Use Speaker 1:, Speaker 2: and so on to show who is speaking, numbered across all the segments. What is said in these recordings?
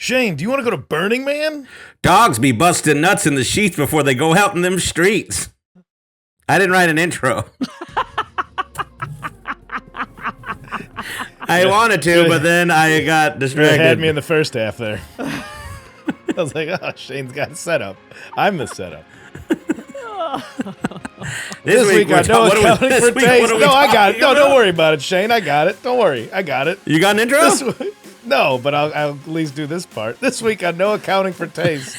Speaker 1: Shane, do you want to go to Burning Man?
Speaker 2: Dogs be busting nuts in the sheets before they go out in them streets. I didn't write an intro. I wanted to, but then I got distracted.
Speaker 1: You had me in the first half there. I was like, oh, Shane's got a setup. I'm the setup. This week I know accounting for taste. No, I got it. No, don't worry about it, Shane. I got it. Don't worry. I got it.
Speaker 2: You got an intro?
Speaker 1: No, but I'll at least do this part. This week on No Accounting for Taste,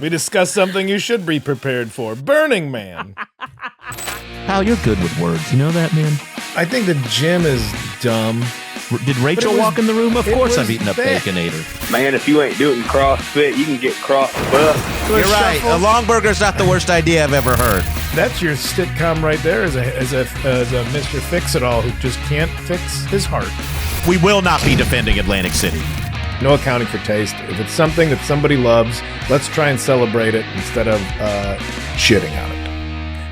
Speaker 1: we discuss something you should be prepared for. Burning Man.
Speaker 3: Hal, you're good with words. You know that, man?
Speaker 1: I think the gym is dumb.
Speaker 3: Did Rachel walk in the room? Of course I've eaten a Baconator.
Speaker 4: Man, if you ain't doing CrossFit, you can get cross-buff.
Speaker 3: You're right. A long burger's not the worst idea I've ever heard.
Speaker 1: That's your sitcom right there as a Mr. Fix-It-All who just can't fix his heart.
Speaker 3: We will not be defending Atlantic City.
Speaker 1: No accounting for taste. If it's something that somebody loves, let's try and celebrate it instead of shitting on it.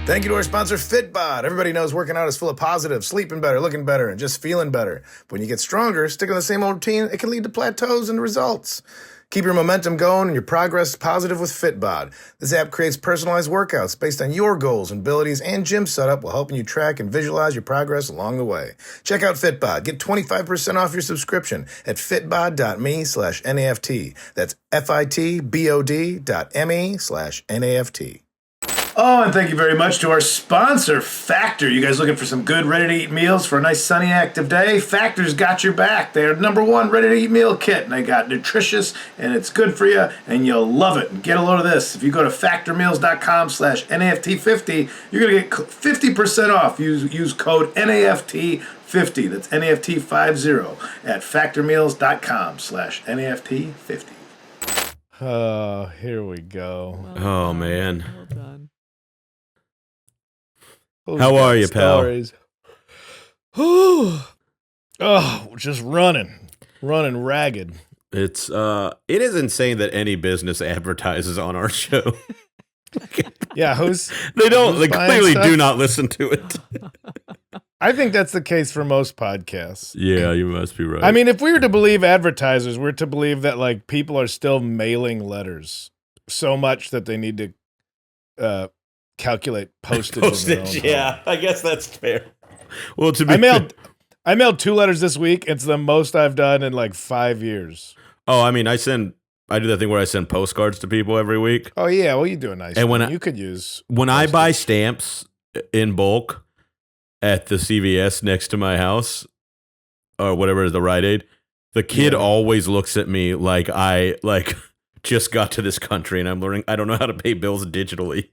Speaker 1: Thank you to our sponsor, Fitbod. Everybody knows working out is full of positives, sleeping better, looking better, and just feeling better. But when you get stronger, sticking on the same old routine, it can lead to plateaus and results. Keep your momentum going and your progress positive with Fitbod. This app creates personalized workouts based on your goals and abilities and gym setup while helping you track and visualize your progress along the way. Check out Fitbod. Get 25% off your subscription at fitbod.me/NAFT. That's FITBOD.me/NAFT. Oh, and thank you very much to our sponsor, Factor. You guys looking for some good, ready-to-eat meals for a nice, sunny, active day? Factor's got your back. They're #1 ready-to-eat meal kit, and they got nutritious, and it's good for you, and you'll love it. And get a load of this. If you go to factormeals.com/NAFT50, you're going to get 50% off. Use code NAFT50. That's NAFT50 at factormeals.com/NAFT50. Oh, here we go.
Speaker 2: Oh, man.
Speaker 5: Well done.
Speaker 2: How are you, pal?
Speaker 1: Oh, just running ragged.
Speaker 2: It is insane that any business advertises on our show.
Speaker 1: Yeah,
Speaker 2: they clearly do not listen to it.
Speaker 1: I think that's the case for most podcasts.
Speaker 2: Yeah, you must be right.
Speaker 1: I mean, if we were to believe advertisers, we're to believe that like people are still mailing letters so much that they need to calculate postage. In their own home.
Speaker 2: I guess that's fair. Well,
Speaker 1: I mailed 2 letters this week. It's the most I've done in like 5 years.
Speaker 2: Oh, I mean, I do that thing where I send postcards to people every week.
Speaker 1: Oh yeah, well you do a nice.
Speaker 2: And
Speaker 1: when you could use
Speaker 2: when I buy stamps in bulk at the CVS next to my house or whatever is the Rite Aid, the kid always looks at me like I just got to this country and I'm learning. I don't know how to pay bills digitally.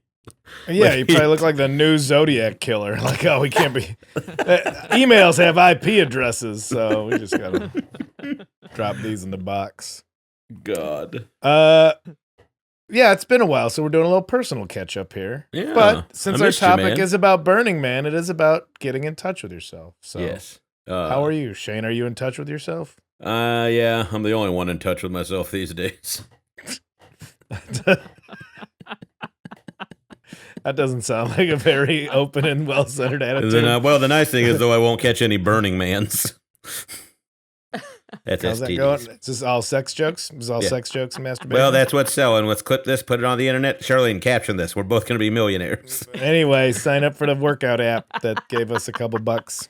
Speaker 1: Yeah, you probably look like the new Zodiac killer. Like, oh, we can't be. Emails have IP addresses, so we just gotta drop these in the box.
Speaker 2: God.
Speaker 1: Yeah, it's been a while, so we're doing a little personal catch up here.
Speaker 2: Yeah,
Speaker 1: but since our topic is about Burning Man, it is about getting in touch with yourself. So,
Speaker 2: yes.
Speaker 1: How are you, Shane? Are you in touch with yourself?
Speaker 2: Yeah, I'm the only one in touch with myself these days.
Speaker 1: That doesn't sound like a very open and well-centered attitude.
Speaker 2: Well, the nice thing is, though, I won't catch any Burning Mans. That's
Speaker 1: how's that going? Is this all sex jokes? Is all sex jokes and masturbation?
Speaker 2: Well, that's what's selling. Let's clip this, put it on the internet. Charlene, caption this. We're both going to be millionaires.
Speaker 1: Anyway, sign up for the workout app that gave us a couple bucks.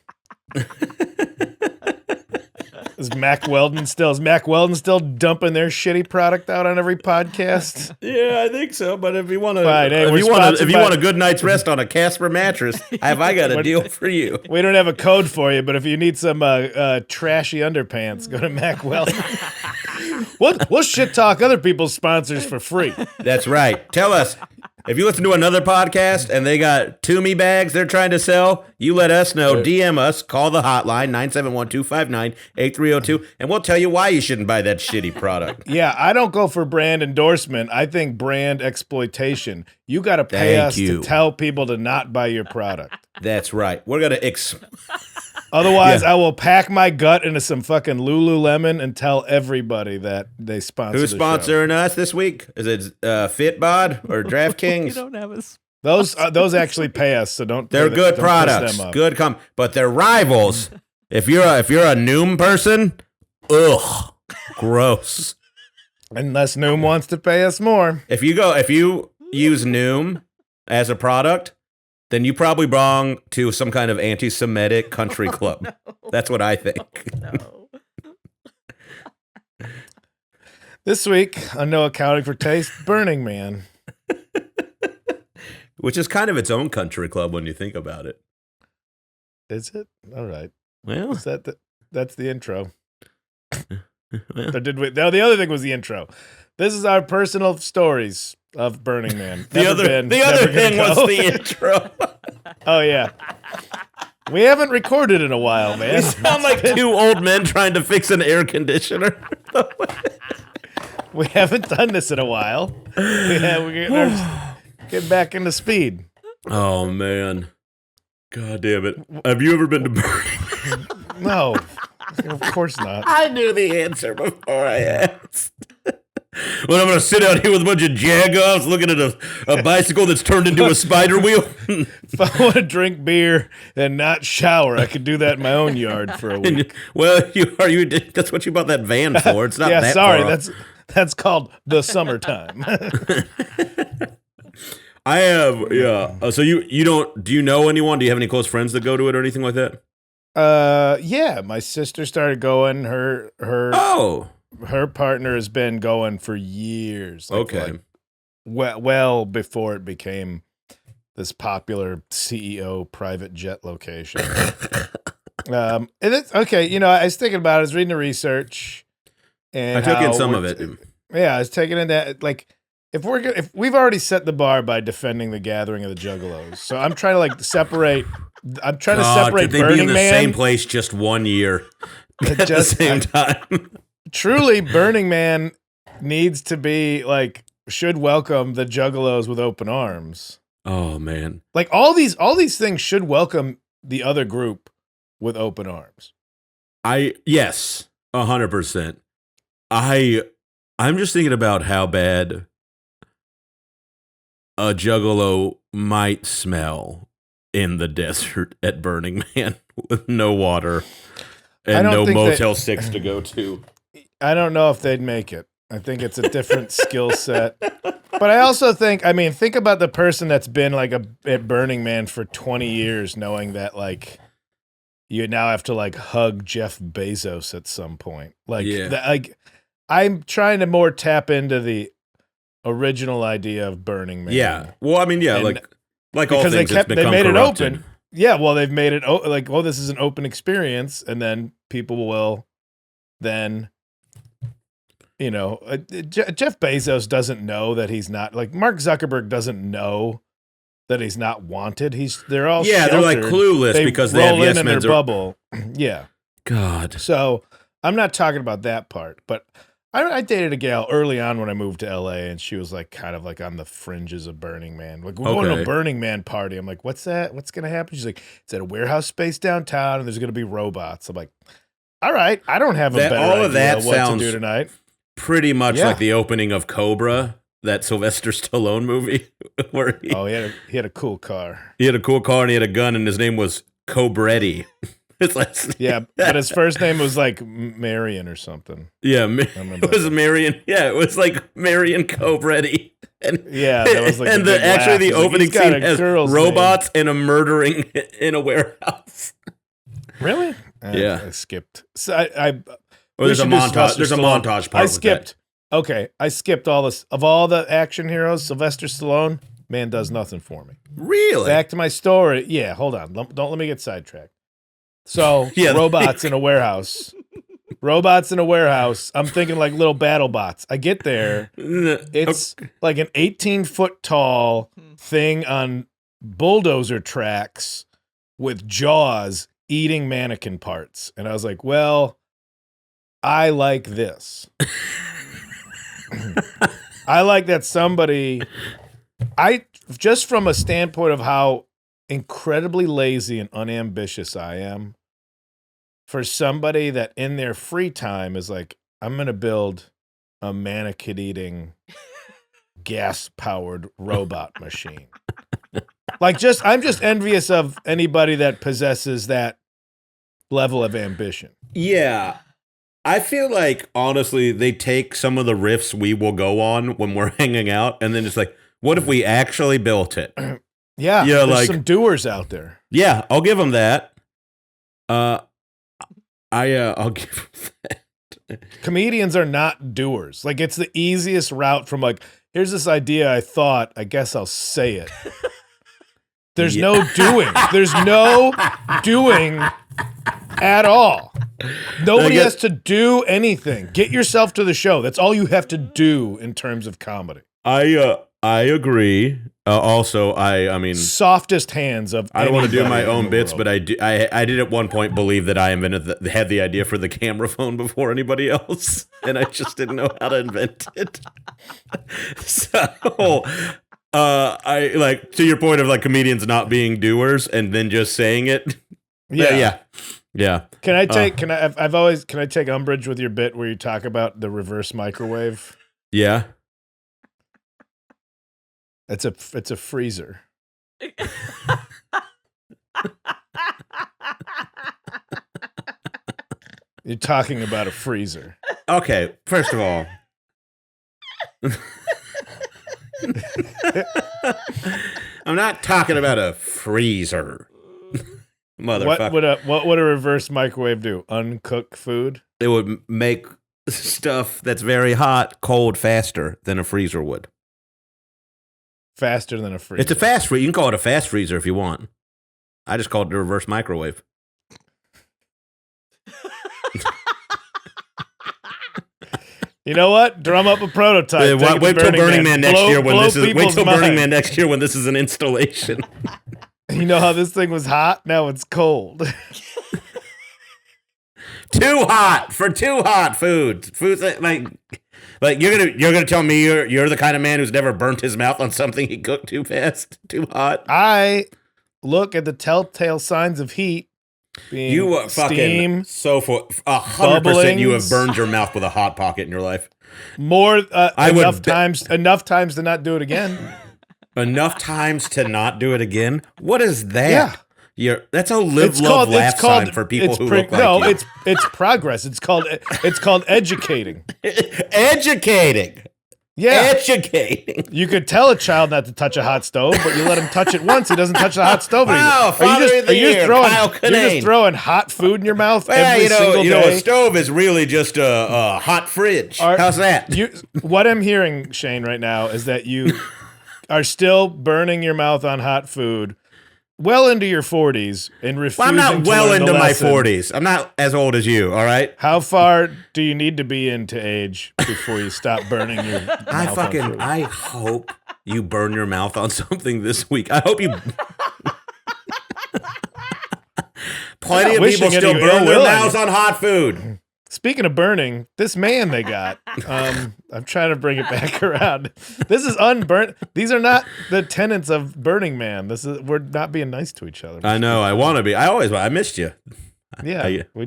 Speaker 1: Is Mack Weldon still dumping their shitty product out on every podcast?
Speaker 2: Yeah, I think so. But if you want to,
Speaker 1: if
Speaker 2: you want a good night's rest on a Casper mattress, I got a deal for you.
Speaker 1: We don't have a code for you, but if you need some trashy underpants, go to Mack Weldon. We'll shit talk other people's sponsors for free.
Speaker 2: That's right. Tell us. If you listen to another podcast and they got Toomey bags they're trying to sell, you let us know. DM us. Call the hotline, 971-259-8302, and we'll tell you why you shouldn't buy that shitty product.
Speaker 1: Yeah, I don't go for brand endorsement. I think brand exploitation. You got to pay us to tell people to not buy your product.
Speaker 2: That's right. We're going to...
Speaker 1: Otherwise, I will pack my gut into some fucking Lululemon and tell everybody that they sponsor
Speaker 2: Who's sponsoring us this week? Is it Fitbod or DraftKings?
Speaker 5: You don't have a
Speaker 1: Those actually pay us, so don't.
Speaker 2: They're good products, good but they're rivals. If you're a Noom person, ugh. Gross.
Speaker 1: Unless Noom wants to pay us more.
Speaker 2: If you use Noom as a product, then you probably belong to some kind of anti-Semitic country club. That's what I think.
Speaker 5: No.
Speaker 1: This week on No Accounting for Taste, Burning Man.
Speaker 2: Which is kind of its own country club when you think about it.
Speaker 1: Is it? All right.
Speaker 2: Well,
Speaker 1: Is that's the intro.
Speaker 2: well.
Speaker 1: Or did we? No, the other thing was the intro. This is our personal stories of Burning Man.
Speaker 2: The other thing was the intro.
Speaker 1: Oh yeah. We haven't recorded in a while, man.
Speaker 2: We sound like two old men trying to fix an air conditioner.
Speaker 1: We haven't done this in a while. We're getting back into speed.
Speaker 2: Oh man. God damn it. Have you ever been to Burning?
Speaker 1: No, of course not.
Speaker 2: I knew the answer before I asked. When I'm going to sit out here with a bunch of jagoffs looking at a bicycle that's turned into a spider wheel.
Speaker 1: If I want to drink beer and not shower, I could do that in my own yard for a week.
Speaker 2: Well, that's what you bought that van for. It's not
Speaker 1: Yeah,
Speaker 2: that
Speaker 1: sorry,
Speaker 2: far off.
Speaker 1: that's called the summertime.
Speaker 2: I have, yeah. So you don't, do you know anyone? Do you have any close friends that go to it or anything like that?
Speaker 1: Yeah, my sister started going.
Speaker 2: Oh,
Speaker 1: Her partner has been going for years.
Speaker 2: okay.
Speaker 1: Well before it became this popular CEO private jet location. And it's okay. You know, I was thinking about it. I was reading the research, and
Speaker 2: I took in
Speaker 1: how
Speaker 2: some of
Speaker 1: we're
Speaker 2: it.
Speaker 1: Yeah, I was taking in that like if we've already set the bar by defending the gathering of the Juggalos, so I'm trying to like separate. I'm trying to separate
Speaker 2: could they
Speaker 1: Burning
Speaker 2: be in the
Speaker 1: Man.
Speaker 2: same place just 1 year at the same time?
Speaker 1: Truly, Burning Man needs to be like should welcome the Juggalos with open arms.
Speaker 2: Oh man.
Speaker 1: Like all these things should welcome the other group with open arms.
Speaker 2: Yes, 100%. I'm just thinking about how bad a Juggalo might smell in the desert at Burning Man with no water and no Motel 6 to go to.
Speaker 1: I don't know if they'd make it. I think it's a different skill set. But I also think about the person that's been like at Burning Man for 20 years, knowing that like you now have to like hug Jeff Bezos at some point. Like,
Speaker 2: Yeah.
Speaker 1: I'm trying to more tap into the original idea of Burning Man.
Speaker 2: Yeah. Well, I mean, yeah,
Speaker 1: And-
Speaker 2: like all
Speaker 1: because
Speaker 2: things, it's
Speaker 1: they
Speaker 2: become
Speaker 1: made
Speaker 2: corrupted.
Speaker 1: it open. Yeah, well, they've made it like, well, this is an open experience, and then people will then, you know, Jeff Bezos doesn't know that he's not like Mark Zuckerberg doesn't know that he's not wanted. They're all
Speaker 2: they're like
Speaker 1: sheltered.
Speaker 2: clueless because they have
Speaker 1: roll
Speaker 2: yes
Speaker 1: in their
Speaker 2: men's.
Speaker 1: bubble. Yeah,
Speaker 2: God.
Speaker 1: so I'm not talking about that part, but. I dated a gal early on when I moved to LA, and she was like kind of like on the fringes of Burning Man. Like, we're going to
Speaker 2: Okay.
Speaker 1: a Burning Man party. I'm like, what's that? What's going to happen? She's like, it's at a warehouse space downtown, and there's going to be robots. I'm like, all right, I don't have a better
Speaker 2: All
Speaker 1: idea
Speaker 2: of that
Speaker 1: what
Speaker 2: sounds
Speaker 1: to do tonight.
Speaker 2: pretty much
Speaker 1: Yeah.
Speaker 2: like the opening of Cobra, that Sylvester Stallone movie, where
Speaker 1: Oh, he had a cool car.
Speaker 2: he had a cool car and he had a gun, and his name was Cobretti. His last name.
Speaker 1: Yeah, but his first name was like Marion or something.
Speaker 2: Yeah,
Speaker 1: remember
Speaker 2: it was
Speaker 1: that.
Speaker 2: Marion. Yeah, it was like Marion Cobretti. And
Speaker 1: Yeah, that was like
Speaker 2: and
Speaker 1: the big
Speaker 2: actually
Speaker 1: laugh.
Speaker 2: the
Speaker 1: He's like,
Speaker 2: opening
Speaker 1: he's got
Speaker 2: scene
Speaker 1: a
Speaker 2: has
Speaker 1: girl's
Speaker 2: robots and a murdering in a warehouse.
Speaker 1: Really?
Speaker 2: Yeah.
Speaker 1: I skipped. So I
Speaker 2: Or there's a
Speaker 1: should do
Speaker 2: montage.
Speaker 1: Sylvester
Speaker 2: There's a
Speaker 1: Stallone.
Speaker 2: montage part.
Speaker 1: I
Speaker 2: with
Speaker 1: skipped. Okay, I skipped all this. Of all the action heroes, Sylvester Stallone, man, does nothing for me.
Speaker 2: that. Really?
Speaker 1: Back to my story. Yeah, hold on. Don't let me get sidetracked. So,
Speaker 2: Yeah.
Speaker 1: robots in a warehouse. Robots in a warehouse. I'm thinking like little battle bots. I get there. It's like an 18-foot tall thing on bulldozer tracks with jaws eating mannequin parts. And I was like, well, I like this. I like that just from a standpoint of how incredibly lazy and unambitious I am, for somebody that in their free time is like, I'm going to build a mannequin eating gas powered robot machine. I'm just envious of anybody that possesses that level of ambition.
Speaker 2: Yeah. I feel like, honestly, they take some of the riffs we will go on when we're hanging out, and then it's like, what if we actually built it?
Speaker 1: Yeah,
Speaker 2: Yeah,
Speaker 1: there's
Speaker 2: like-
Speaker 1: some doers out there.
Speaker 2: Yeah, I'll give them that. I'll give them that.
Speaker 1: Comedians are not doers. Like, it's the easiest route from like, here's this idea I thought, I guess I'll say it. There's
Speaker 2: Yeah.
Speaker 1: no doing. There's no doing at all. Nobody
Speaker 2: guess-
Speaker 1: has to do anything. Get yourself to the show. That's all you have to do in terms of comedy.
Speaker 2: I agree. Also, I mean,
Speaker 1: Softest hands of
Speaker 2: I don't want to do
Speaker 1: anybody
Speaker 2: my
Speaker 1: in the
Speaker 2: own bits,
Speaker 1: world.
Speaker 2: but I did at one point believe that I had the idea for the camera phone before anybody else, and I just didn't know how to invent it. So, I like, to your point of like comedians not being doers and then just saying it. Yeah.
Speaker 1: Can I take umbrage with your bit where you talk about the reverse microwave?
Speaker 2: Yeah.
Speaker 1: It's a freezer. You're talking about a freezer.
Speaker 2: Okay. First of all, I'm not talking about a freezer, motherfucker.
Speaker 1: What would a reverse microwave do? Uncook food?
Speaker 2: It would make stuff that's very hot cold faster than a freezer would.
Speaker 1: Faster than a freezer.
Speaker 2: It's a fast freezer. You can call it a fast freezer if you want. I just call it the reverse microwave.
Speaker 1: You know what? Drum up a prototype. Take it to
Speaker 2: Wait till Burning Man next year when
Speaker 1: Blow
Speaker 2: this is. Wait
Speaker 1: people's
Speaker 2: till Burning
Speaker 1: mind.
Speaker 2: Man next year when this is an installation.
Speaker 1: You know how this thing was hot? Now it's cold.
Speaker 2: Too hot for too hot food. Food that, like you're gonna tell me you're the kind of man who's never burnt his mouth on something he cooked too fast, too hot.
Speaker 1: I look at the telltale signs of heat. Being
Speaker 2: You are fucking
Speaker 1: steam,
Speaker 2: so for 100%. You have
Speaker 1: bubblings.
Speaker 2: burned your mouth with a hot pocket in your life.
Speaker 1: more
Speaker 2: I would
Speaker 1: enough
Speaker 2: bet-
Speaker 1: times to not do it again.
Speaker 2: Enough times to not do it again. What is that?
Speaker 1: Yeah.
Speaker 2: That's a live, love, laugh sign for people
Speaker 1: it's
Speaker 2: who look like
Speaker 1: no,
Speaker 2: you.
Speaker 1: it's progress. It's called educating.
Speaker 2: Educating.
Speaker 1: Yeah.
Speaker 2: Educating.
Speaker 1: You could tell a child not to touch a hot stove, but you let him touch it once, he doesn't touch the hot stove anymore.
Speaker 2: Wow, Father of the Year, Kyle
Speaker 1: you're
Speaker 2: Kinane.
Speaker 1: just throwing hot food in your mouth
Speaker 2: Well,
Speaker 1: every single
Speaker 2: you know,
Speaker 1: day.
Speaker 2: a stove is really just a hot fridge. How's that?
Speaker 1: What I'm hearing, Shane, right now is that you are still burning your mouth on hot food well into your 40s and refusing
Speaker 2: Well, I'm not
Speaker 1: to
Speaker 2: well
Speaker 1: learn the
Speaker 2: into my
Speaker 1: lesson.
Speaker 2: 40s. I'm not as old as you, all right?
Speaker 1: How far do you need to be into age before you stop burning your mouth on food?
Speaker 2: I hope you burn your mouth on something this week. I hope you. Plenty of people
Speaker 1: wishing
Speaker 2: still
Speaker 1: any
Speaker 2: burn
Speaker 1: ill
Speaker 2: their
Speaker 1: will on
Speaker 2: mouths
Speaker 1: you.
Speaker 2: on hot food.
Speaker 1: Speaking of burning, this man they got, I'm trying to bring it back around. This is unburnt. These are not the tenets of Burning Man. We're not being nice to each other.
Speaker 2: I know. I want to be. I missed you.
Speaker 1: Yeah, we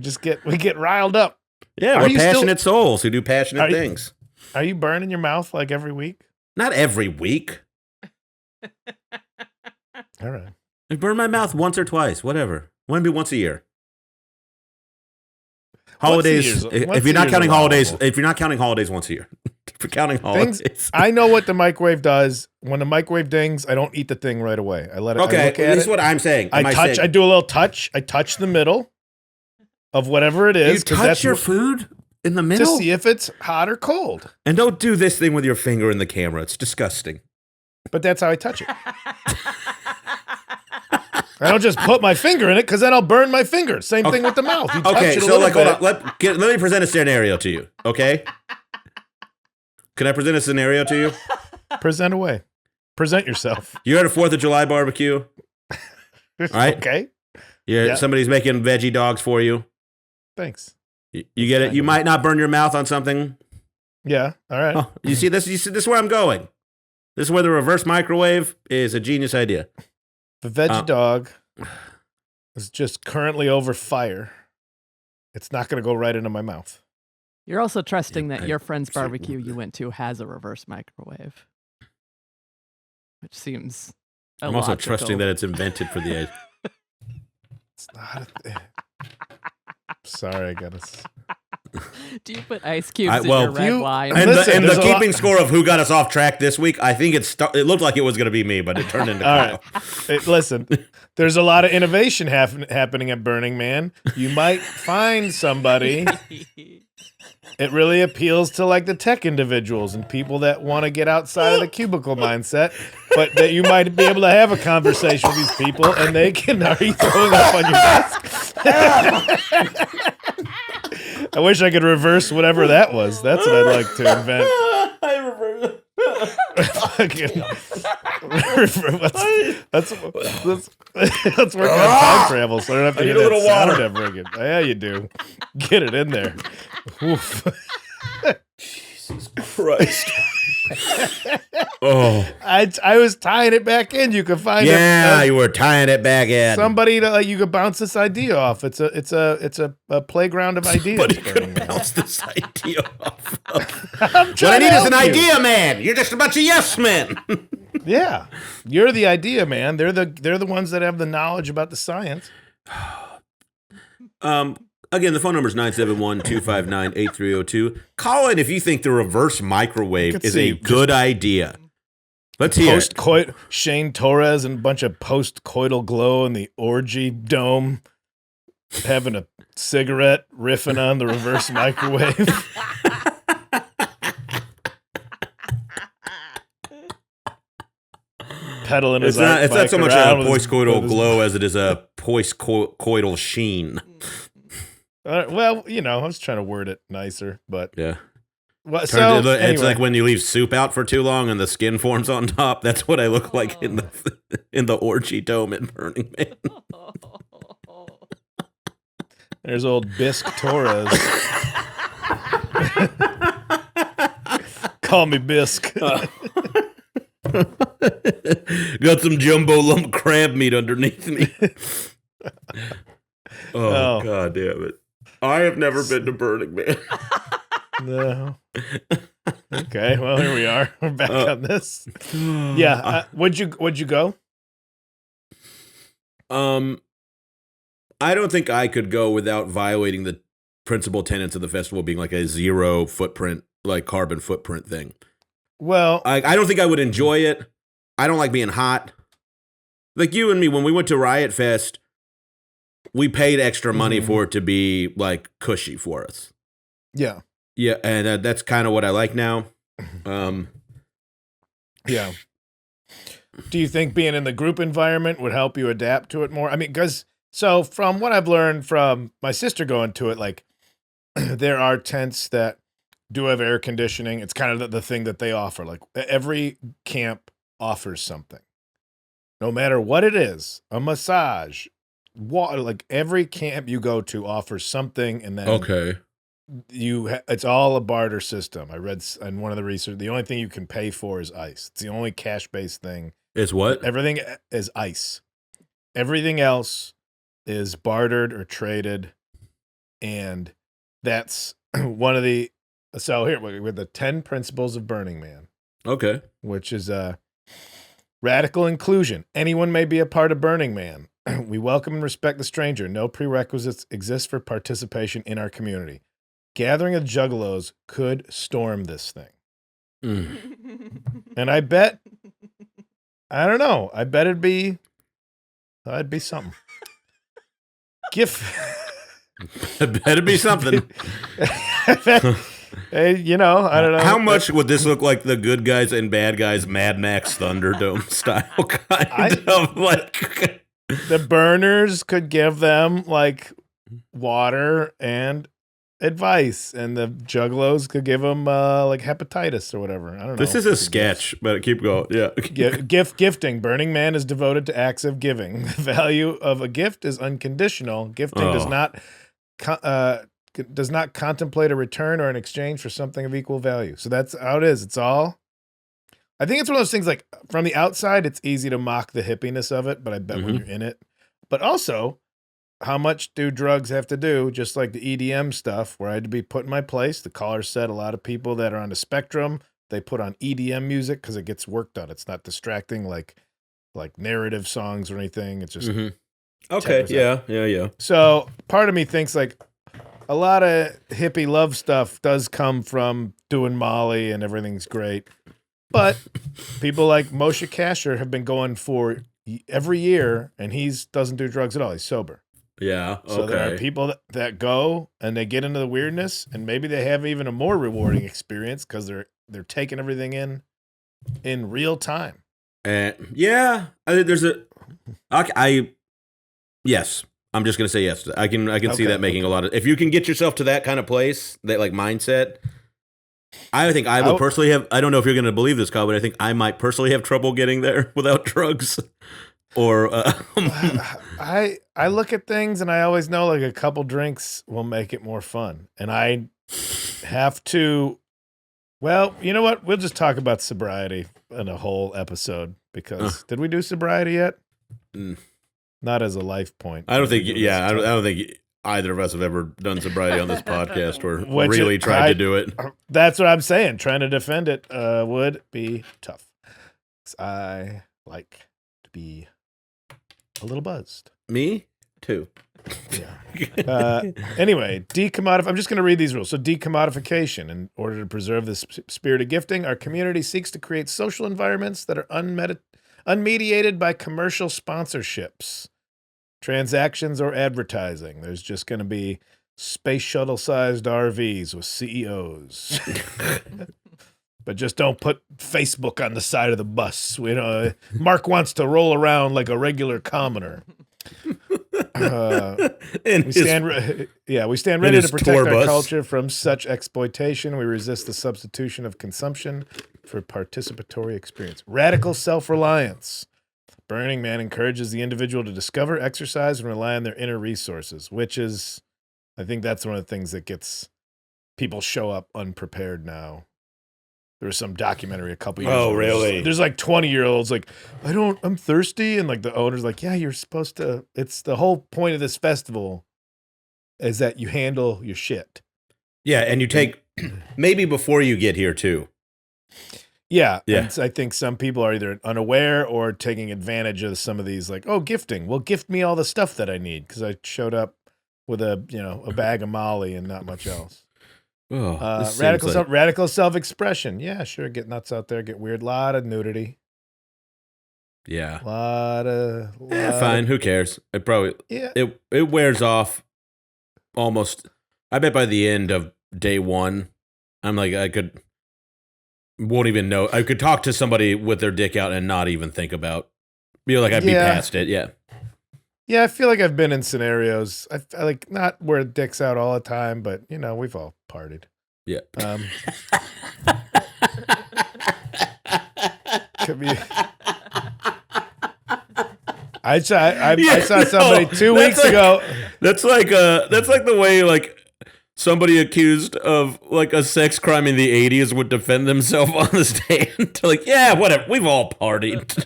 Speaker 1: get riled up.
Speaker 2: Yeah,
Speaker 1: Are
Speaker 2: we're
Speaker 1: you still-
Speaker 2: passionate souls who do passionate
Speaker 1: Are you-
Speaker 2: things.
Speaker 1: Are you burning your mouth like every week?
Speaker 2: Not every week.
Speaker 1: All right.
Speaker 2: I burn my mouth once or twice, whatever. Maybe once a year. Holidays.
Speaker 1: Once a year's
Speaker 2: If you're not counting holidays,
Speaker 1: allowable.
Speaker 2: if you're not counting holidays, once a year. If you're counting holidays.
Speaker 1: I know what the microwave does. When the microwave dings, I don't eat the thing right away. I let it. I
Speaker 2: Okay,
Speaker 1: look at
Speaker 2: this is
Speaker 1: it.
Speaker 2: what I'm saying.
Speaker 1: I touch. I do a little touch. I touch the middle of whatever it is.
Speaker 2: You
Speaker 1: 'cause
Speaker 2: touch
Speaker 1: that's
Speaker 2: your
Speaker 1: what-
Speaker 2: food in the
Speaker 1: to
Speaker 2: middle?
Speaker 1: see if it's hot or cold.
Speaker 2: And don't do this thing with your finger in the camera. It's disgusting.
Speaker 1: But that's how I touch it. I don't just put my finger in it because then I'll burn my finger. Same thing with the mouth. You touch
Speaker 2: Okay,
Speaker 1: it a
Speaker 2: so
Speaker 1: little
Speaker 2: like,
Speaker 1: bit.
Speaker 2: hold on. Let me present a scenario to you, okay? Can I present a scenario to you?
Speaker 1: Present away. Present yourself.
Speaker 2: You're at a 4th of July barbecue. All right.
Speaker 1: Okay.
Speaker 2: Yeah.
Speaker 1: Yeah.
Speaker 2: Somebody's making veggie dogs for you.
Speaker 1: Thanks.
Speaker 2: You get it. You might not burn your mouth on something.
Speaker 1: Yeah. All right.
Speaker 2: Oh, you see this? This is where I'm going. This is where the reverse microwave is a genius idea.
Speaker 1: The veggie dog is just currently over fire. It's not going to go right into my mouth.
Speaker 5: You're also trusting
Speaker 2: Yeah,
Speaker 5: that your friend's
Speaker 2: see-
Speaker 5: barbecue you went to has a reverse microwave, which seems.
Speaker 2: I'm also
Speaker 5: illogical.
Speaker 2: trusting that it's invented for the.
Speaker 1: It's not. Sorry, I got to.
Speaker 5: Do you put ice cubes in
Speaker 2: well,
Speaker 5: your red wine?
Speaker 2: And
Speaker 1: Listen,
Speaker 2: the
Speaker 1: there's a lot-
Speaker 2: keeping score of who got us off track this week, I think it looked like it was going to be me, but it turned into
Speaker 1: All
Speaker 2: Kyle.
Speaker 1: right. Listen, there's a lot of innovation happening at Burning Man. You might find somebody. It really appeals to like the tech individuals and people that want to get outside of the cubicle mindset, but that you might be able to have a conversation with these people and they can. Are you throwing up on your desk? I wish I could reverse whatever that was. That's what I'd like to invent. Let's work on time travel so I don't have to
Speaker 2: I
Speaker 1: hear
Speaker 2: need a
Speaker 1: that
Speaker 2: little
Speaker 1: sound
Speaker 2: water.
Speaker 1: ever again. Yeah, you do. Get it in there. Oof.
Speaker 2: Christ. Oh.
Speaker 1: I was tying it back in. You could find
Speaker 2: Yeah, you were tying it back in.
Speaker 1: somebody to you could bounce this idea off. It's a playground of ideas.
Speaker 2: Somebody
Speaker 1: Burning
Speaker 2: could
Speaker 1: Man.
Speaker 2: bounce this idea off.
Speaker 1: I'm
Speaker 2: What I
Speaker 1: trying to
Speaker 2: need is
Speaker 1: help
Speaker 2: an
Speaker 1: you.
Speaker 2: idea man. You're just a bunch of yes men.
Speaker 1: Yeah, you're the idea man. They're the ones that have the knowledge about the science.
Speaker 2: Again, the phone number is 971-259-8302. Call in if you think the reverse microwave
Speaker 1: could
Speaker 2: is
Speaker 1: see
Speaker 2: a good idea. Let's hear it.
Speaker 1: Post-coit Shane Torres and a bunch of post-coital glow in the orgy dome, having a cigarette, riffing on the reverse microwave. Pedaling his
Speaker 2: It's not so much a post-coital
Speaker 1: glow.
Speaker 2: glow as it is a post-coital sheen.
Speaker 1: Well, I was trying to word it nicer, but
Speaker 2: Yeah.
Speaker 1: well,
Speaker 2: It's
Speaker 1: so
Speaker 2: it's
Speaker 1: anyway.
Speaker 2: like when you leave soup out for too long and the skin forms on top. That's what I look like in the orgy dome at Burning Man.
Speaker 1: There's old Bisque Torres. Call me Bisque.
Speaker 2: Got some jumbo lump crab meat underneath me. Oh, God damn it. I have never been to Burning Man.
Speaker 1: No. Okay, well here we are. We're back on this. Yeah, would you go?
Speaker 2: I don't think I could go without violating the principal tenets of the festival being like a zero footprint, like carbon footprint thing.
Speaker 1: Well,
Speaker 2: I don't think I would enjoy it. I don't like being hot. Like you and me, when we went to Riot Fest, we paid extra money for it to be like cushy for us.
Speaker 1: yeah.
Speaker 2: Yeah, and that's kind of what I like now.
Speaker 1: Yeah. Do you think being in the group environment would help you adapt to it more? I mean, so from what I've learned from my sister going to it, like there are tents that do have air conditioning. It's kind of the thing that they offer. Like every camp offers something, no matter what it is, a massage, water. Like every camp you go to offers something, and then
Speaker 2: Okay.
Speaker 1: it's all a barter system. I read in one of the research, the only thing you can pay for is ice. It's the only cash-based thing.
Speaker 2: Is what?
Speaker 1: Everything is ice. Everything else is bartered or traded, and that's one of the. So here with the 10 principles of Burning Man,
Speaker 2: Okay.
Speaker 1: which is radical inclusion. Anyone may be a part of Burning Man. We welcome and respect the stranger. No prerequisites exist for participation in our community. Gathering of juggalos could storm this thing. And I bet, I don't know, I bet it'd be something. Gift.
Speaker 2: It better be something.
Speaker 1: Hey, I don't know.
Speaker 2: How much would this look like the good guys and bad guys Mad Max Thunderdome style kind of like?
Speaker 1: The burners could give them like water and advice, and the juggalos could give them like hepatitis or whatever. I don't know.
Speaker 2: This is a sketch, but keep going. Yeah.
Speaker 1: Gifting. Burning Man is devoted to acts of giving. The value of a gift is unconditional. Gifting does not contemplate a return or an exchange for something of equal value. So that's how it is. It's all. I think it's one of those things like from the outside, it's easy to mock the hippiness of it, but I bet when you're in it, but also how much do drugs have to do? Just like the EDM stuff where I had to be put in my place. The caller said a lot of people that are on the spectrum, they put on EDM music because it gets work done. It's not distracting like narrative songs or anything. It's just
Speaker 2: Okay.
Speaker 1: 10%.
Speaker 2: Yeah.
Speaker 1: So part of me thinks like a lot of hippie love stuff does come from doing Molly and everything's great. But people like Moshe Kasher have been going for every year, and doesn't do drugs at all. He's sober.
Speaker 2: Yeah. Okay.
Speaker 1: So there are people that go and they get into the weirdness, and maybe they have even a more rewarding experience because they're taking everything in real time.
Speaker 2: Yeah, I think yes. I'm just gonna say yes. I can see that making a lot of. If you can get yourself to that kind of place, that like mindset, I think I will personally have. I don't know if you're gonna believe this, Kyle, but I think I might personally have trouble getting there without drugs. Or
Speaker 1: I look at things and I always know like a couple drinks will make it more fun, and I have to. Well, you know what? We'll just talk about sobriety in a whole episode because did we do sobriety yet? Not as a life point.
Speaker 2: I don't think. Yeah, I don't think either of us have ever done sobriety on this podcast or really tried to do it.
Speaker 1: That's what I'm saying. Trying to defend it would be tough. I like to be a little buzzed.
Speaker 2: Me too.
Speaker 1: Yeah. Anyway, I'm just going to read these rules. So decommodification. In order to preserve the spirit of gifting, our community seeks to create social environments that are unmediated by commercial sponsorships, transactions, or advertising. There's just going to be space shuttle-sized RVs with CEOs. But just don't put Facebook on the side of the bus. Mark wants to roll around like a regular commoner. We stand ready to protect our culture from such exploitation. We resist the substitution of consumption for participatory experience. Radical self-reliance. Burning Man encourages the individual to discover, exercise, and rely on their inner resources, which is, I think that's one of the things that gets people show up unprepared now. There was some documentary a couple years ago.
Speaker 2: Oh, really?
Speaker 1: There's like 20-year-olds like, I'm thirsty. And like the owner's like, yeah, you're supposed to. It's the whole point of this festival is that you handle your shit.
Speaker 2: Yeah, and you take, maybe before you get here too.
Speaker 1: Yeah. And I think some people are either unaware or taking advantage of some of these like, gifting. Well, gift me all the stuff that I need because I showed up with a bag of Molly and not much else.
Speaker 2: Oh,
Speaker 1: radical self-expression. Yeah, sure. Get nuts out there. Get weird. Lot of nudity.
Speaker 2: Yeah.
Speaker 1: Fine.
Speaker 2: Who cares? It probably.
Speaker 1: Yeah.
Speaker 2: It wears off. Almost. I bet by the end of day one, I'm like won't even know. I could talk to somebody with their dick out and not even think about. I'd be past it. Yeah.
Speaker 1: Yeah, I feel like I've been in scenarios. I like not where dick's out all the time, but we've all partied.
Speaker 2: Yeah.
Speaker 1: Could be. I saw somebody 2 weeks ago.
Speaker 2: That's like the way like somebody accused of like a sex crime in the 80s would defend themselves on the stand. Like, yeah, whatever. We've all partied.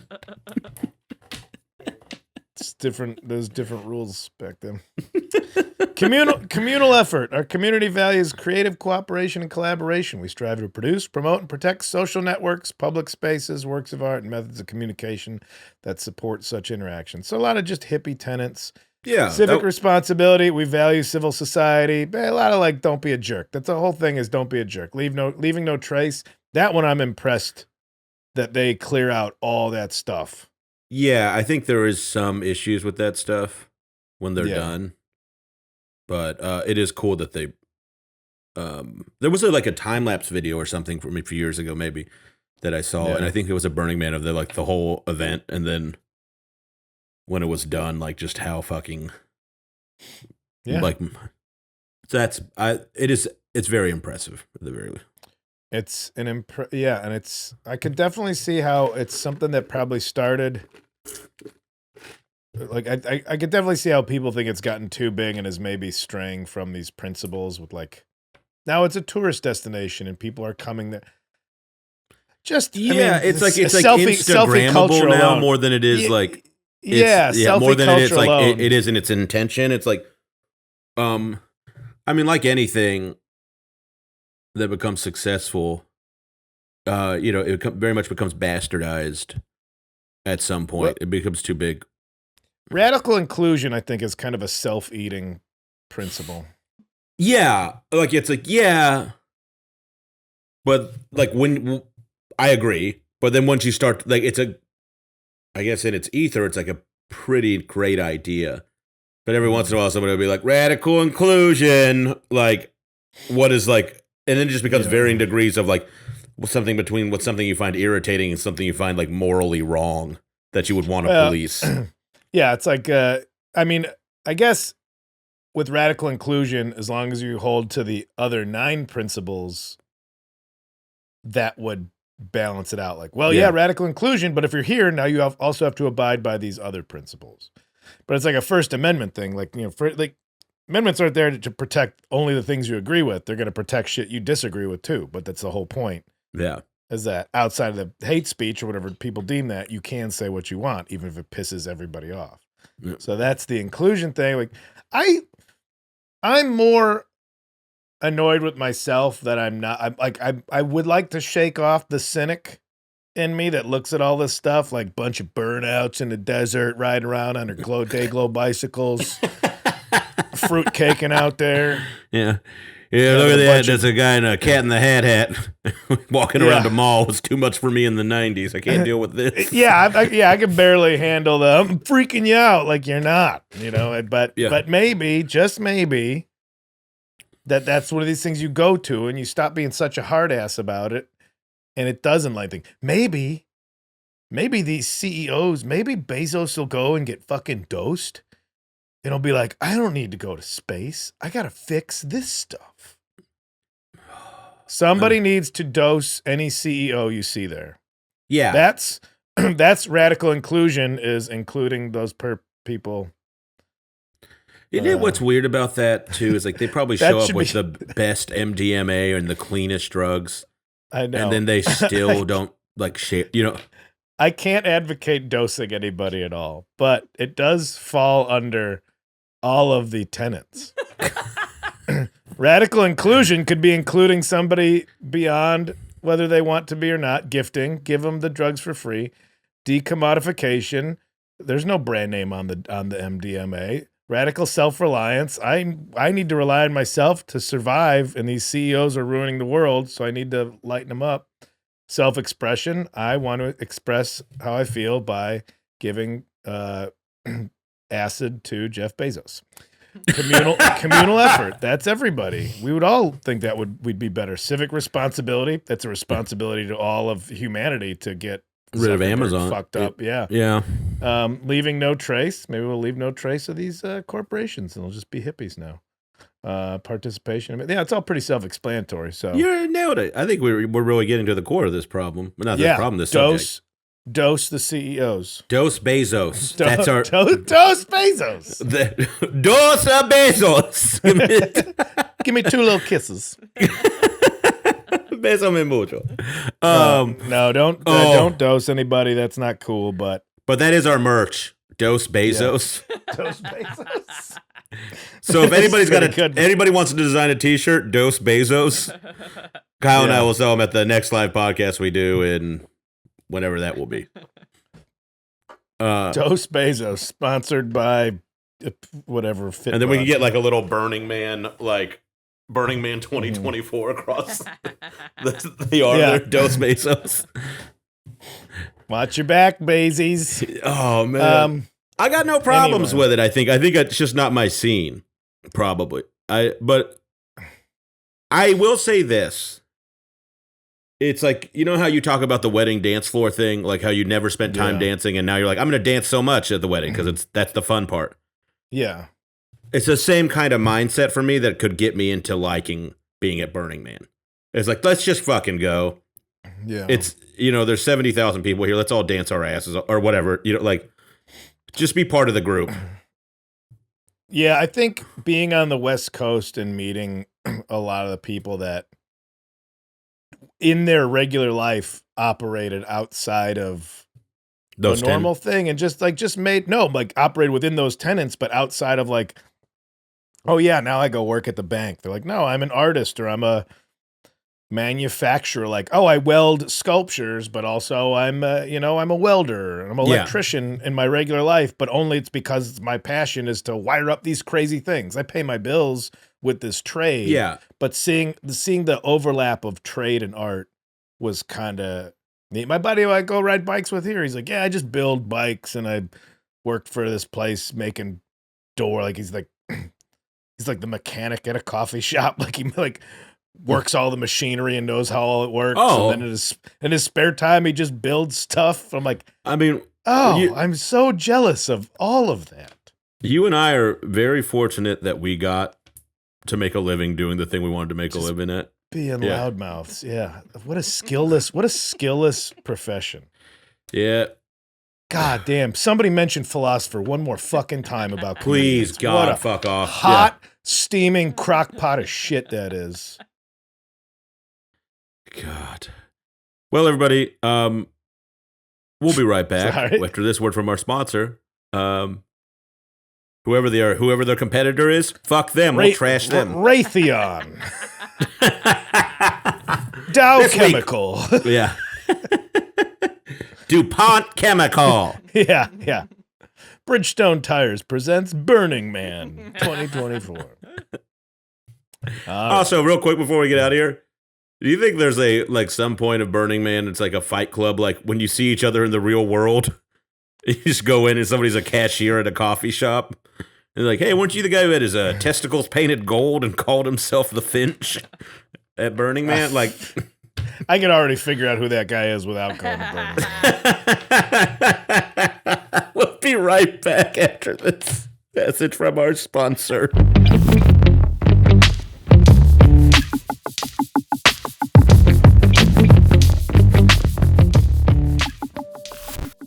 Speaker 1: It's different. There's different rules back then. Communal effort. Our community values creative cooperation and collaboration. We strive to produce, promote, and protect social networks, public spaces, works of art, and methods of communication that support such interactions. So a lot of just hippie tenets.
Speaker 2: Yeah.
Speaker 1: Civic responsibility. We value civil society. A lot of like, don't be a jerk. That's the whole thing is don't be a jerk. Leaving no trace. That one I'm impressed that they clear out all that stuff.
Speaker 2: Yeah, I think there is some issues with that stuff when they're done. But it is cool that they there was like a time-lapse video or something from a few years ago maybe that I saw, and I think it was a Burning Man of the whole event, and then when it was done, like just how fucking like it's very impressive at the very least.
Speaker 1: It's and it's I could definitely see how it's something that probably started like I could definitely see how people think it's gotten too big and is maybe straying from these principles with like now it's a tourist destination and people are coming there. Just
Speaker 2: it's like Instagrammable now more than it is like more than it is like it is in its intention. It's like I mean, like anything that becomes successful, it very much becomes bastardized at some point. It becomes too big.
Speaker 1: Radical inclusion, I think, is kind of a self-eating principle.
Speaker 2: Yeah, like it's like yeah, but like when I agree, but then once you start like I guess in its ether, it's like a pretty great idea. But every once in a while, somebody will be like radical inclusion, like what is like, and then it just becomes varying degrees of like something between what's something you find irritating and something you find like morally wrong that you would want to police.
Speaker 1: Yeah, it's like I mean, I guess with radical inclusion, as long as you hold to the other 9 principles, that would balance it out. Like, well, yeah, radical inclusion, but if you're here, now you also have to abide by these other principles. But it's like a First Amendment thing. Like, like amendments aren't there to protect only the things you agree with. They're going to protect shit you disagree with too. But that's the whole point.
Speaker 2: Yeah.
Speaker 1: Is that outside of the hate speech or whatever people deem that, you can say what you want, even if it pisses everybody off. Yeah. So that's the inclusion thing. Like, I'm more annoyed with myself that I'm not. I would like to shake off the cynic in me that looks at all this stuff like bunch of burnouts in the desert riding around on their glow bicycles, fruit caking out there.
Speaker 2: Yeah. Yeah, look at that. There's a guy in a Cat in the Hat walking around the mall. It's too much for me in the 90s. I can't deal with this.
Speaker 1: I can barely handle them. I'm freaking you out like you're not, but maybe, just maybe, that's one of these things you go to and you stop being such a hard ass about it and it doesn't like things. Maybe these CEOs, maybe Bezos will go and get fucking dosed. And he'll be like, I don't need to go to space. I got to fix this stuff. Somebody needs to dose any CEO you see there.
Speaker 2: Yeah.
Speaker 1: That's radical inclusion, is including those people.
Speaker 2: You know what's weird about that, too, is like they probably show up with the best MDMA and the cleanest drugs.
Speaker 1: I know.
Speaker 2: And then they still don't like share,
Speaker 1: I can't advocate dosing anybody at all, but it does fall under all of the tenets. Radical inclusion could be including somebody beyond whether they want to be or not. Gifting, give them the drugs for free. Decommodification, there's no brand name on the MDMA. Radical self-reliance, I need to rely on myself to survive, and these CEOs are ruining the world, so I need to lighten them up. Self-expression, I want to express how I feel by giving acid to Jeff Bezos. Communal effort, that's everybody. We would all think that we'd be better. Civic responsibility, that's a responsibility to all of humanity to get
Speaker 2: rid of Amazon.
Speaker 1: Fucked up,
Speaker 2: yeah.
Speaker 1: Leaving no trace. Maybe we'll leave no trace of these corporations, and they'll just be hippies now. Participation. It's all pretty self-explanatory. So
Speaker 2: you nailed it. I think we're really getting to the core of this problem. Not this problem. This subject.
Speaker 1: Dose the CEOs.
Speaker 2: Dose Bezos. That's our
Speaker 1: dose Bezos.
Speaker 2: Dose Bezos.
Speaker 1: Give me 2 little kisses.
Speaker 2: Beso me mucho.
Speaker 1: No, don't dose anybody. That's not cool. But
Speaker 2: that is our merch. Dose Bezos.
Speaker 1: Yeah. Dose Bezos.
Speaker 2: So if anybody wants to design a T-shirt, Dose Bezos. Kyle and I will sell them at the next live podcast we do in whenever that will be.
Speaker 1: Dose Bezos, sponsored by whatever.
Speaker 2: And then we can get like a little Burning Man 2024 across the arm there. Dose Bezos.
Speaker 1: Watch your back, Bazies.
Speaker 2: Oh man, I got no problems with it. I think it's just not my scene, probably. But I will say this. It's like, you know how you talk about the wedding dance floor thing, like how you never spent time dancing, and now you're like, I'm going to dance so much at the wedding because that's the fun part. Yeah. It's the same kind of mindset for me that could get me into liking being at Burning Man. It's like, let's just fucking go. Yeah. It's, there's 70,000 people here. Let's all dance our asses or whatever. Like, just be part of the group.
Speaker 1: Yeah, I think being on the West Coast and meeting a lot of the people that in their regular life operated outside of the normal thing and just operated within those tenets, but outside of like, oh yeah, now I go work at the bank. They're like, no, I'm an artist or I'm a manufacturer. Like, oh, I weld sculptures, but also I'm a welder. I'm an electrician in my regular life, but only it's because my passion is to wire up these crazy things. I pay my bills with this trade.
Speaker 2: Yeah.
Speaker 1: But seeing the overlap of trade and art was kind of neat. My buddy who I go ride bikes with here, he's like, yeah, I just build bikes and I worked for this place making door. Like he's like the mechanic at a coffee shop. Like he works all the machinery and knows how all it works.
Speaker 2: Oh.
Speaker 1: And then in his spare time, he just builds stuff. I'm like,
Speaker 2: I mean,
Speaker 1: I'm so jealous of all of that.
Speaker 2: you and I are very fortunate that we got to make a living doing the thing we wanted to make a living at.
Speaker 1: Being loudmouths. Yeah. What a skillless profession.
Speaker 2: Yeah.
Speaker 1: God damn. Somebody mentioned philosopher one more fucking time about
Speaker 2: Please,
Speaker 1: comedians.
Speaker 2: God,
Speaker 1: What a
Speaker 2: fuck off.
Speaker 1: hot, steaming crock pot of shit that is.
Speaker 2: Yeah. God. Well, everybody, we'll be right back
Speaker 1: Sorry.
Speaker 2: after this word from our sponsor. Whoever their competitor is, fuck them. We'll trash them.
Speaker 1: Raytheon. Dow
Speaker 2: This week-
Speaker 1: Chemical.
Speaker 2: Yeah. DuPont Chemical.
Speaker 1: Yeah. Bridgestone Tires presents Burning Man 2024.
Speaker 2: Also, real quick before we get out of here, do you think there's some point of Burning Man? It's like a fight club, like when you see each other in the real world, you just go in and somebody's a cashier at a coffee shop. And like, hey, weren't you the guy who had his testicles painted gold and called himself the Finch at Burning Man? Like,
Speaker 1: I can already figure out who that guy is without calling him Burning Man.
Speaker 2: we'll be right back after this message from our sponsor.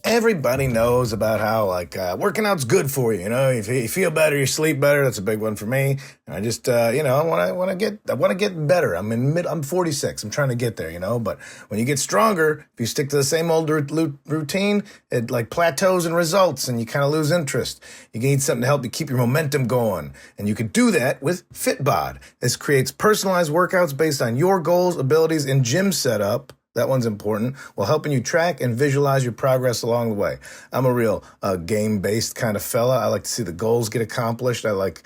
Speaker 1: Everybody knows about how working out's good for you. You know, if you feel better, you sleep better. That's a big one for me. I just I want to get better. I'm 46. I'm trying to get there. You know, but when you get stronger, if you stick to the same old routine, it plateaus in results, and you kind of lose interest. You need something to help you keep your momentum going, and you can do that with Fitbod. This creates personalized workouts based on your goals, abilities, and gym setup. That one's important, while helping you track and visualize your progress along the way. I'm a real game-based kind of fella. I like to see the goals get accomplished. I like,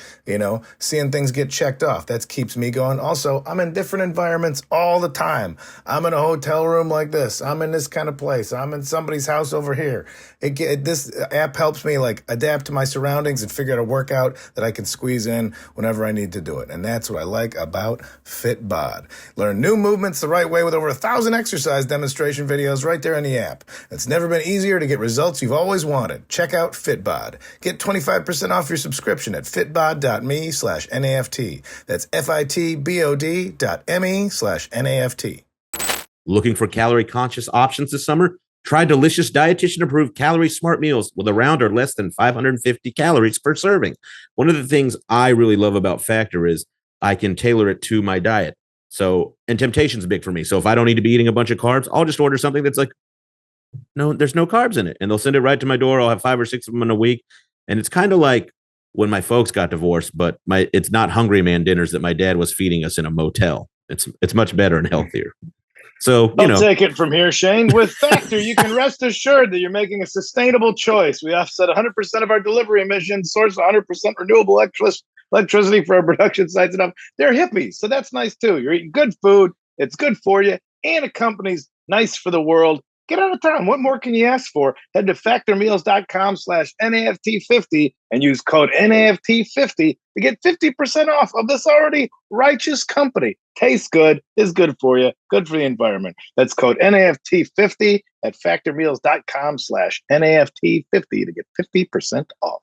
Speaker 1: seeing things get checked off. That keeps me going. Also, I'm in different environments all the time. I'm in a hotel room like this. I'm in this kind of place. I'm in somebody's house over here. This app helps me adapt to my surroundings and figure out a workout that I can squeeze in whenever I need to do it. And that's what I like about Fitbod. Learn new movements the right way with over 1,000 exercise demonstration videos right there in the app. It's never been easier to get results you've always wanted. Check out Fitbod. Get 25% off your subscription at fitbod.me/NAFT. That's fitbod.me/NAFT.
Speaker 6: Looking for calorie-conscious options this summer? Try delicious dietitian-approved calorie-smart meals with around or less than 550 calories per serving. One of the things I really love about Factor is I can tailor it to my diet. So, and temptation's big for me. So if I don't need to be eating a bunch of carbs, I'll just order something that's no, there's no carbs in it. And they'll send it right to my door. I'll have 5 or 6 of them in a week. And it's kind of like when my folks got divorced, but it's not Hungry Man dinners that my dad was feeding us in a motel. It's much better and healthier. So,
Speaker 4: I'll take it from here, Shane. With Factor, you can rest assured that you're making a sustainable choice. We offset 100% of our delivery emissions, source 100% renewable electricity for our production sites and up. They're hippies, so that's nice too. You're eating good food, it's good for you, and a company's nice for the world. Get out of town. What more can you ask for? Head to factormeals.com/NAFT50 and use code NAFT50 to get 50% off of this already righteous company. Tastes good, is good for you, good for the environment. That's code NAFT50 at factormeals.com/NAFT50 to get 50% off.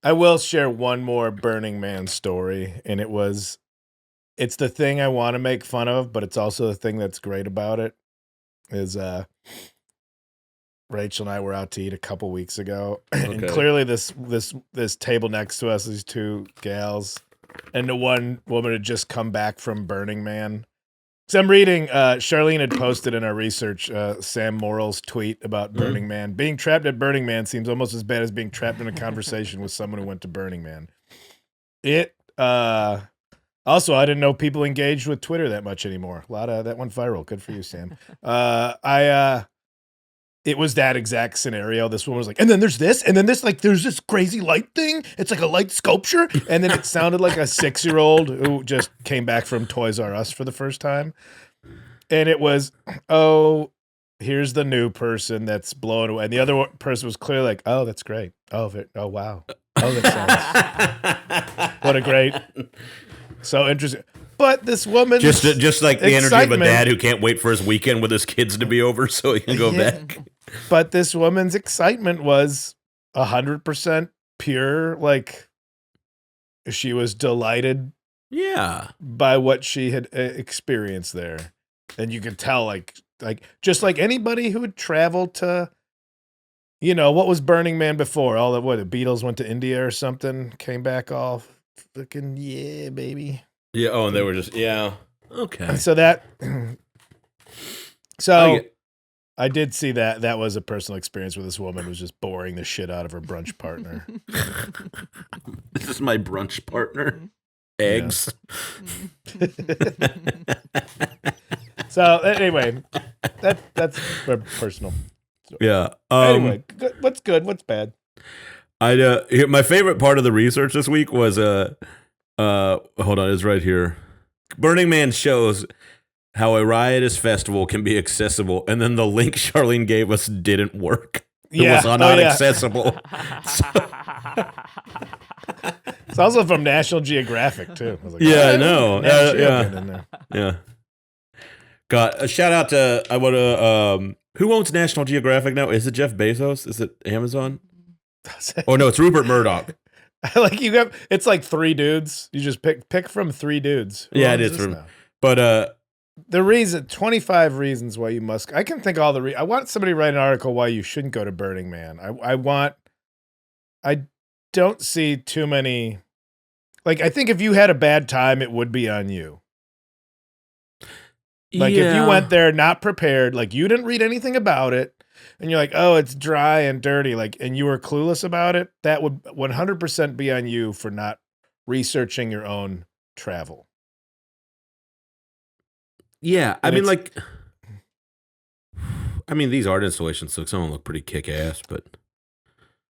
Speaker 1: I will share one more Burning Man story, and it's the thing I want to make fun of, but it's also the thing that's great about it. Is Rachel and I were out to eat a couple weeks ago, and clearly this table next to us, these two gals, and the one woman had just come back from Burning Man. So I'm reading, Charlene had posted in our research, Sam Morrill's tweet about Burning Man. Being trapped at Burning Man seems almost as bad as being trapped in a conversation with someone who went to Burning Man. Also, I didn't know people engaged with Twitter that much anymore. That went viral. Good for you, Sam. it was that exact scenario. This one was like, and then there's this, and then this, like, there's this crazy light thing. It's like a light sculpture. And then it sounded like a 6-year-old who just came back from Toys R Us for the first time. And it was, oh, here's the new person that's blown away. And the other person was clearly like, oh, that's great. Oh, wow. Oh, that sounds, what a great, so interesting. But this woman,
Speaker 2: just like the energy of a dad who can't wait for his weekend with his kids to be over so he can go back.
Speaker 1: But this woman's excitement was 100% pure. Like, she was delighted, by what she had experienced there, and you could tell, like just like anybody who had traveled to, you know, what was Burning Man before? All the the Beatles went to India or something, came back all fucking yeah, baby.
Speaker 2: Yeah. Oh, and they were just okay.
Speaker 1: And so that, I did see that. That was a personal experience where this woman was just boring the shit out of her brunch partner.
Speaker 2: This is my brunch partner. Eggs.
Speaker 1: So anyway, that's personal.
Speaker 2: Yeah.
Speaker 1: Anyway, what's good? What's bad?
Speaker 2: My favorite part of the research this week was hold on, it's right here. Burning Man shows how a riotous festival can be accessible, and then the link Charlene gave us didn't work. It was not accessible.
Speaker 1: It's also from National Geographic too. I was like,
Speaker 2: I know.
Speaker 1: Yeah.
Speaker 2: Yeah. God, a shout out to who owns National Geographic now? Is it Jeff Bezos? Is it Amazon? Oh no, it's Rupert Murdoch.
Speaker 1: Like it's like 3 dudes. You just pick from 3 dudes.
Speaker 2: Yeah, it is from. But
Speaker 1: the reason 25 reasons why you must. I can think all the. I want somebody to write an article why you shouldn't go to Burning Man. I don't see too many. Like, I think if you had a bad time, it would be on you. Like, if you went there not prepared, like you didn't read anything about it, and you're like, oh, it's dry and dirty, like, and you were clueless about it, that would 100% be on you for not researching your own travel.
Speaker 2: Yeah, I mean, these art installations look pretty kick-ass, but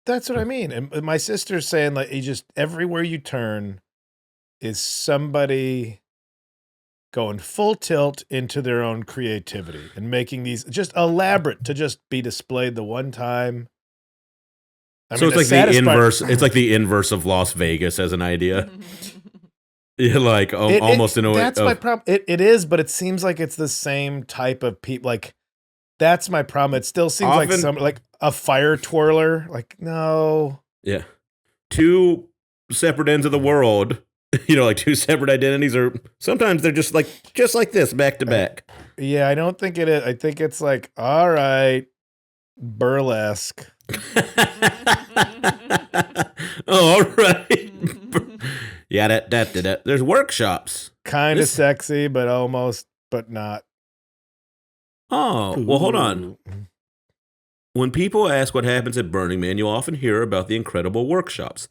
Speaker 1: that's what I mean. And my sister's saying, like, you just everywhere you turn is somebody going full tilt into their own creativity and making these just elaborate to just be displayed the one time.
Speaker 2: So it's like the inverse. It's like the inverse of Las Vegas as an idea. Yeah, like almost in a way.
Speaker 1: That's my problem. It is, but it seems like it's the same type of people. Like, that's my problem. It still seems like a fire twirler. Like, no.
Speaker 2: Yeah. 2 separate ends of the world. You know, like 2 separate identities, or sometimes they're just like this, back to back.
Speaker 1: Yeah, I don't think it is. I think it's like, all right, burlesque.
Speaker 2: All right. Yeah, that. There's workshops.
Speaker 1: Kind of sexy, but not.
Speaker 2: Oh, well, hold on. When people ask what happens at Burning Man, you'll often hear about the incredible workshops.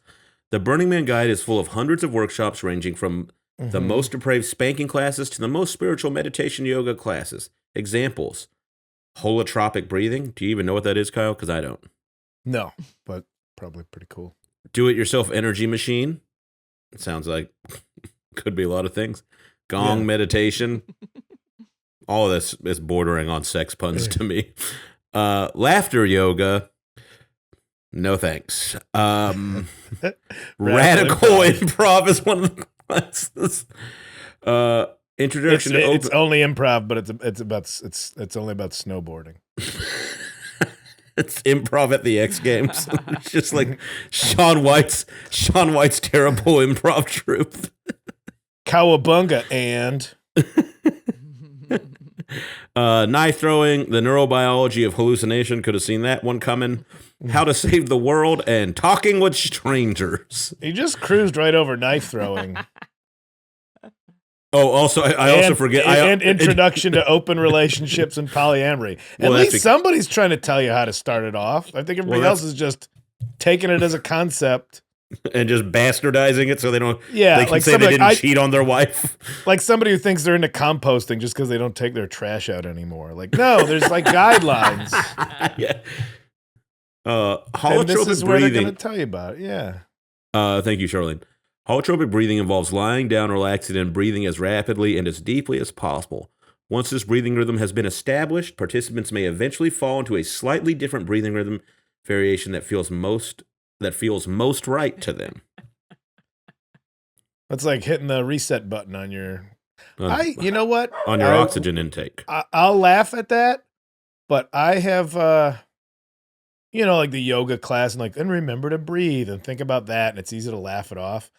Speaker 2: The Burning Man Guide is full of hundreds of workshops ranging from the most depraved spanking classes to the most spiritual meditation yoga classes. Examples: holotropic breathing. Do you even know what that is, Kyle? Because I don't.
Speaker 1: No, but probably pretty cool.
Speaker 2: Do-it-yourself energy machine. It sounds like could be a lot of things. Gong meditation. All of this is bordering on sex puns to me. Laughter yoga. No thanks. Radical improv is one of the classes. Introduction to open.
Speaker 1: It's only improv, but it's only about snowboarding.
Speaker 2: It's improv at the X Games. It's just like Sean White's terrible improv troupe.
Speaker 1: Cowabunga and
Speaker 2: knife throwing, the neurobiology of hallucination. Could have seen that one coming. How to save the world and talking with strangers.
Speaker 1: He just cruised right over knife throwing.
Speaker 2: Oh, also, I also forget.
Speaker 1: And introduction to open relationships and polyamory. At least somebody's trying to tell you how to start it off. I think everybody else is just taking it as a concept.
Speaker 2: and just bastardizing it so they don't.
Speaker 1: Yeah,
Speaker 2: they can
Speaker 1: like
Speaker 2: say they
Speaker 1: somebody-
Speaker 2: didn't cheat on their wife.
Speaker 1: Like somebody who thinks they're into composting just because they don't take their trash out anymore. Like, no, there's like guidelines.
Speaker 2: Yeah.
Speaker 1: And this
Speaker 2: Holotropic
Speaker 1: is where they're
Speaker 2: breathing.
Speaker 1: going to tell you about it. Yeah.
Speaker 2: Thank you, Charlene. Holotropic breathing involves lying down, relaxing, and breathing as rapidly and as deeply as possible. Once this breathing rhythm has been established, participants may eventually fall into a slightly different breathing rhythm variation that feels most right to them.
Speaker 1: That's like hitting the reset button on your.
Speaker 2: On,
Speaker 1: You know what?
Speaker 2: on your oxygen intake.
Speaker 1: I'll laugh at that, but I have, like the yoga class and and remember to breathe and think about that. And it's easy to laugh it off.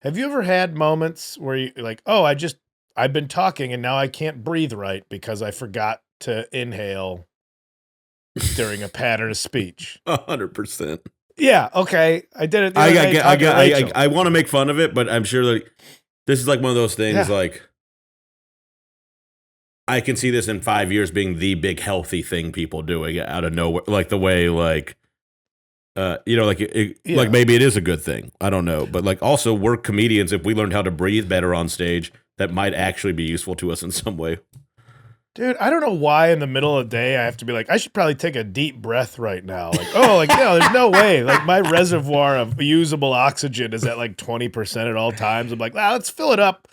Speaker 1: Have you ever had moments where you like, oh, I've been talking and now I can't breathe right because I forgot to inhale during a pattern of speech?
Speaker 2: 100%.
Speaker 1: Yeah. Okay. I did it. the other day talking to Rachel.
Speaker 2: I want to make fun of it, but I'm sure that this is like one of those things.
Speaker 1: Yeah.
Speaker 2: Like, I can see this in 5 years being the big healthy thing people doing out of nowhere, like the way like like maybe it is a good thing. I don't know, but like also we're comedians. If we learned how to breathe better on stage, that might actually be useful to us in some way.
Speaker 1: Dude, I don't know why in the middle of the day I have to be like, I should probably take a deep breath right now. Like, there's no way. Like my reservoir of usable oxygen is at like 20% at all times. I'm like, let's fill it up,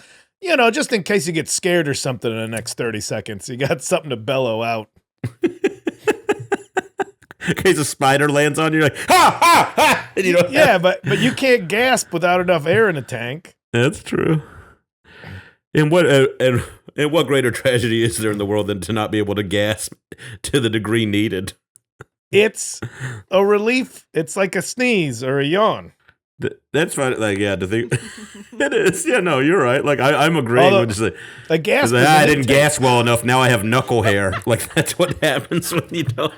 Speaker 1: just in case you get scared or something in the next 30 seconds. You got something to bellow out.
Speaker 2: In case a spider lands on you, you're like, ha, ha, ha! And you don't
Speaker 1: Yeah, but you can't gasp without enough air in the tank.
Speaker 2: That's true. And what greater tragedy is there in the world than to not be able to gasp to the degree needed?
Speaker 1: It's a relief. It's like a sneeze or a yawn.
Speaker 2: That's fine. Like, yeah, to think it is. Yeah, no, you're right. Like, I'm agreeing
Speaker 1: Although,
Speaker 2: with just like,
Speaker 1: a gasp.
Speaker 2: like,
Speaker 1: is
Speaker 2: I
Speaker 1: an
Speaker 2: didn't
Speaker 1: intake.
Speaker 2: gas well enough. Now I have knuckle hair. Like, that's what happens when you don't.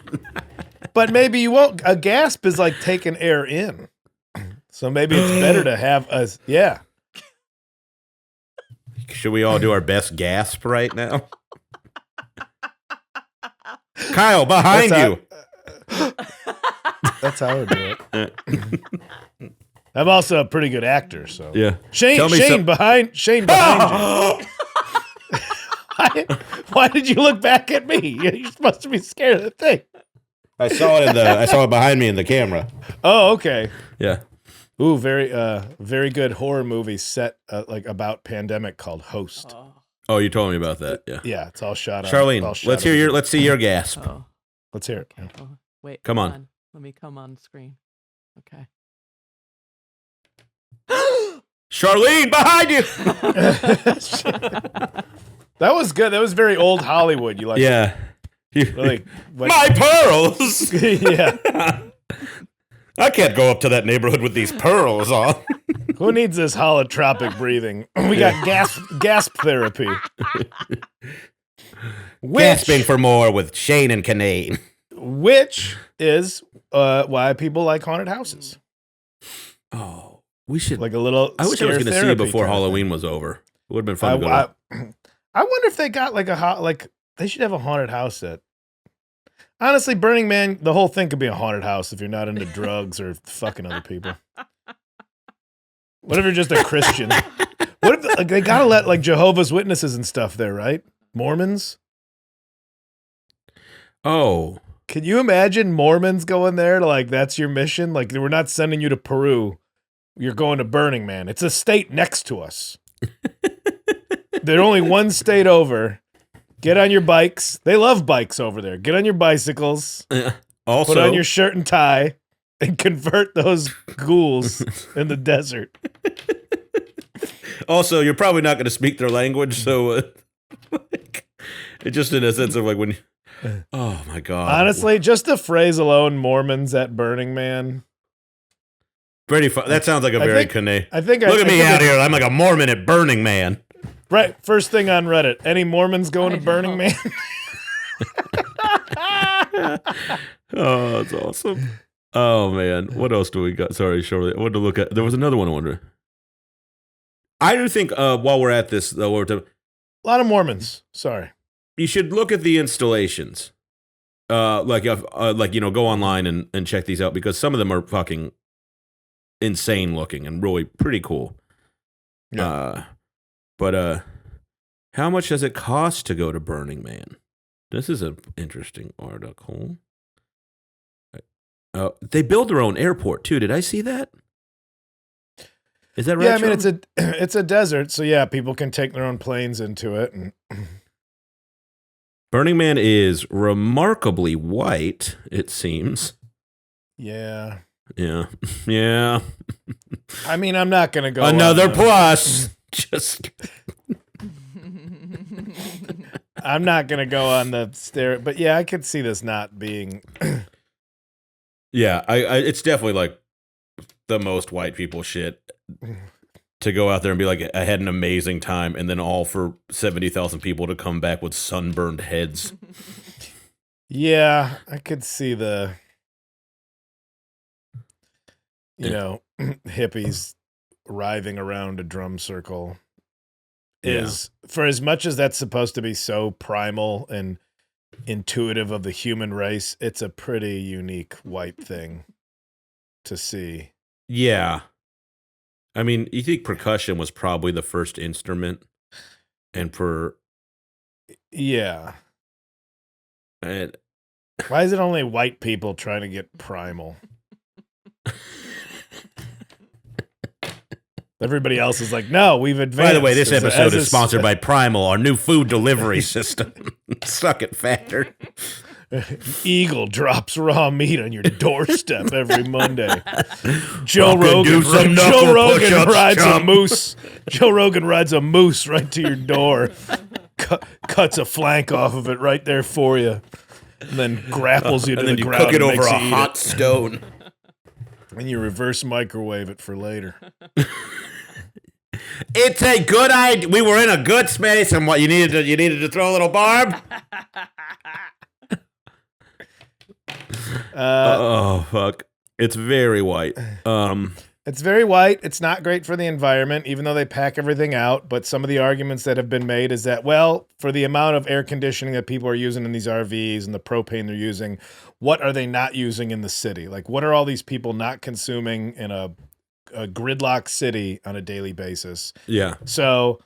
Speaker 1: But maybe you won't. A gasp is like taking air in. So maybe it's better to have us. Yeah.
Speaker 2: Should we all do our best gasp right now? Kyle, behind
Speaker 1: That's
Speaker 2: you.
Speaker 1: That's how I would do it. I'm also a pretty good actor, so
Speaker 2: Yeah.
Speaker 1: Shane
Speaker 2: Tell me
Speaker 1: behind you. Why did you look back at me? You're supposed to be scared of the thing.
Speaker 2: I saw it behind me in the camera.
Speaker 1: Oh, okay.
Speaker 2: Yeah.
Speaker 1: Ooh, very good horror movie set like about pandemic called Host.
Speaker 2: Oh, you told me about that. Yeah.
Speaker 1: Yeah, it's all shot on.
Speaker 2: Charlene,
Speaker 1: all shot
Speaker 2: let's
Speaker 1: on-
Speaker 2: see your gasp.
Speaker 5: Oh,
Speaker 1: Let's hear it.
Speaker 5: wait.
Speaker 2: Come
Speaker 5: hold
Speaker 2: on.
Speaker 5: Let me come on screen. Okay.
Speaker 2: Charlene, behind you.
Speaker 1: That was good. That was very old Hollywood. You like?
Speaker 2: Yeah.
Speaker 1: Like,
Speaker 2: My pearls.
Speaker 1: yeah.
Speaker 2: I can't go up to that neighborhood with these pearls on.
Speaker 1: Who needs this holotropic breathing? We got gasp therapy.
Speaker 2: Gasping for more with Shane and Canane.
Speaker 1: Which is why people like haunted houses.
Speaker 2: Oh, we should.
Speaker 1: Like a little.
Speaker 2: I wish I was
Speaker 1: scare
Speaker 2: going to see it
Speaker 1: therapy
Speaker 2: before
Speaker 1: kind of
Speaker 2: Halloween was over. It would have been fun to go.
Speaker 1: I wonder if they got like they should have a haunted house at. Honestly, Burning Man, the whole thing could be a haunted house if you're not into drugs or fucking other people. What if you're just a Christian? What if they gotta let like Jehovah's Witnesses and stuff there, right? Mormons.
Speaker 2: Oh,
Speaker 1: Can you imagine Mormons going there to that's your mission? Like we're not sending you to Peru. You're going to Burning Man. It's a state next to us. They're only one state over. Get on your bikes. They love bikes over there. Get on your bicycles.
Speaker 2: also,
Speaker 1: Put on your shirt and tie and convert those ghouls in the desert.
Speaker 2: also, you're probably not going to speak their language, so it just in a sense of like when. Oh my god!
Speaker 1: Honestly, just the phrase alone, Mormons at Burning Man.
Speaker 2: pretty fun. That sounds like a very Canadian. Look at me out here. I'm like a Mormon at Burning Man.
Speaker 1: Right, first thing on Reddit. Any Mormons going to Burning Man?
Speaker 2: Oh, that's awesome. Oh man, what else do we got? Sorry, Shirley. I wanted to look at. There was another one. I wonder. I do think while we're at this, though,
Speaker 1: A lot of Mormons. Sorry.
Speaker 2: you should look at the installations. Go online and check these out because some of them are fucking insane looking and really pretty cool.
Speaker 1: Yeah.
Speaker 2: But how much does it cost to go to Burning Man? This is an interesting article. They build their own airport too. Did I see that? Is that right?
Speaker 1: Yeah, I mean
Speaker 2: Sean?
Speaker 1: it's a desert, so yeah, people can take their own planes into it. And
Speaker 2: Burning Man is remarkably white, it seems.
Speaker 1: yeah,
Speaker 2: Yeah. Yeah.
Speaker 1: I mean, I'm not gonna go
Speaker 2: Another
Speaker 1: on the-
Speaker 2: plus. Just
Speaker 1: I'm not gonna go on the stare, but yeah, I could see this not being.
Speaker 2: yeah, I it's definitely like the most white people shit to go out there and be like, I had an amazing time, and then all for 70,000 people to come back with sunburned heads.
Speaker 1: Yeah, I could see the, hippies writhing around a drum circle. Is for as much as that's supposed to be so primal and intuitive of the human race, it's a pretty unique white thing to see.
Speaker 2: Yeah. I mean, you think percussion was probably the first instrument, and
Speaker 1: Yeah.
Speaker 2: and
Speaker 1: Why is it only white people trying to get primal? Everybody else is like, no, we've advanced.
Speaker 2: by the way, this
Speaker 1: as
Speaker 2: episode
Speaker 1: a
Speaker 2: is sponsored by Primal, our new food delivery system. Suck it, Factor.
Speaker 1: Eagle drops raw meat on your doorstep every Monday. Joe
Speaker 2: Fucking
Speaker 1: Rogan,
Speaker 2: do some knuckle
Speaker 1: Joe Rogan
Speaker 2: push-ups,
Speaker 1: rides
Speaker 2: chump.
Speaker 1: a moose. Joe Rogan rides a moose right to your door, cuts a flank off of it right there for you, and then grapples you to
Speaker 2: And then
Speaker 1: the
Speaker 2: you
Speaker 1: ground
Speaker 2: cook it
Speaker 1: and
Speaker 2: over
Speaker 1: makes
Speaker 2: a
Speaker 1: you eat
Speaker 2: hot stone.
Speaker 1: and you reverse microwave it for later.
Speaker 2: It's a good idea. We were in a good space, and what you needed to throw a little barb. Oh fuck! It's very white.
Speaker 1: It's very white. It's not great for the environment, even though they pack everything out. But some of the arguments that have been made is that, well, for the amount of air conditioning that people are using in these RVs and the propane they're using, what are they not using in the city? Like, what are all these people not consuming in a gridlock city on a daily basis?
Speaker 2: Yeah.
Speaker 1: So,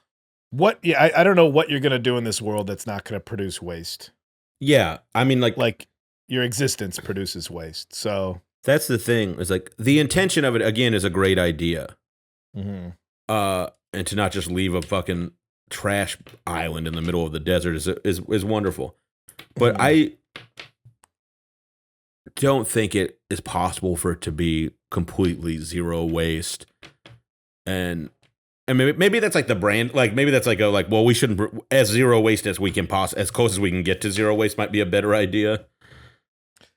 Speaker 1: what? Yeah, I don't know what you're gonna do in this world that's not gonna produce waste.
Speaker 2: Yeah. I mean,
Speaker 1: Like your existence produces waste. So,
Speaker 2: that's the thing. It's like the intention of it again is a great idea.
Speaker 1: mhm.
Speaker 2: And to not just leave a fucking trash island in the middle of the desert is wonderful. But I don't think it is possible for it to be completely zero waste. And maybe that's like the brand, like maybe that's like well, we shouldn't as zero waste as we can as close as we can get to zero waste might be a better idea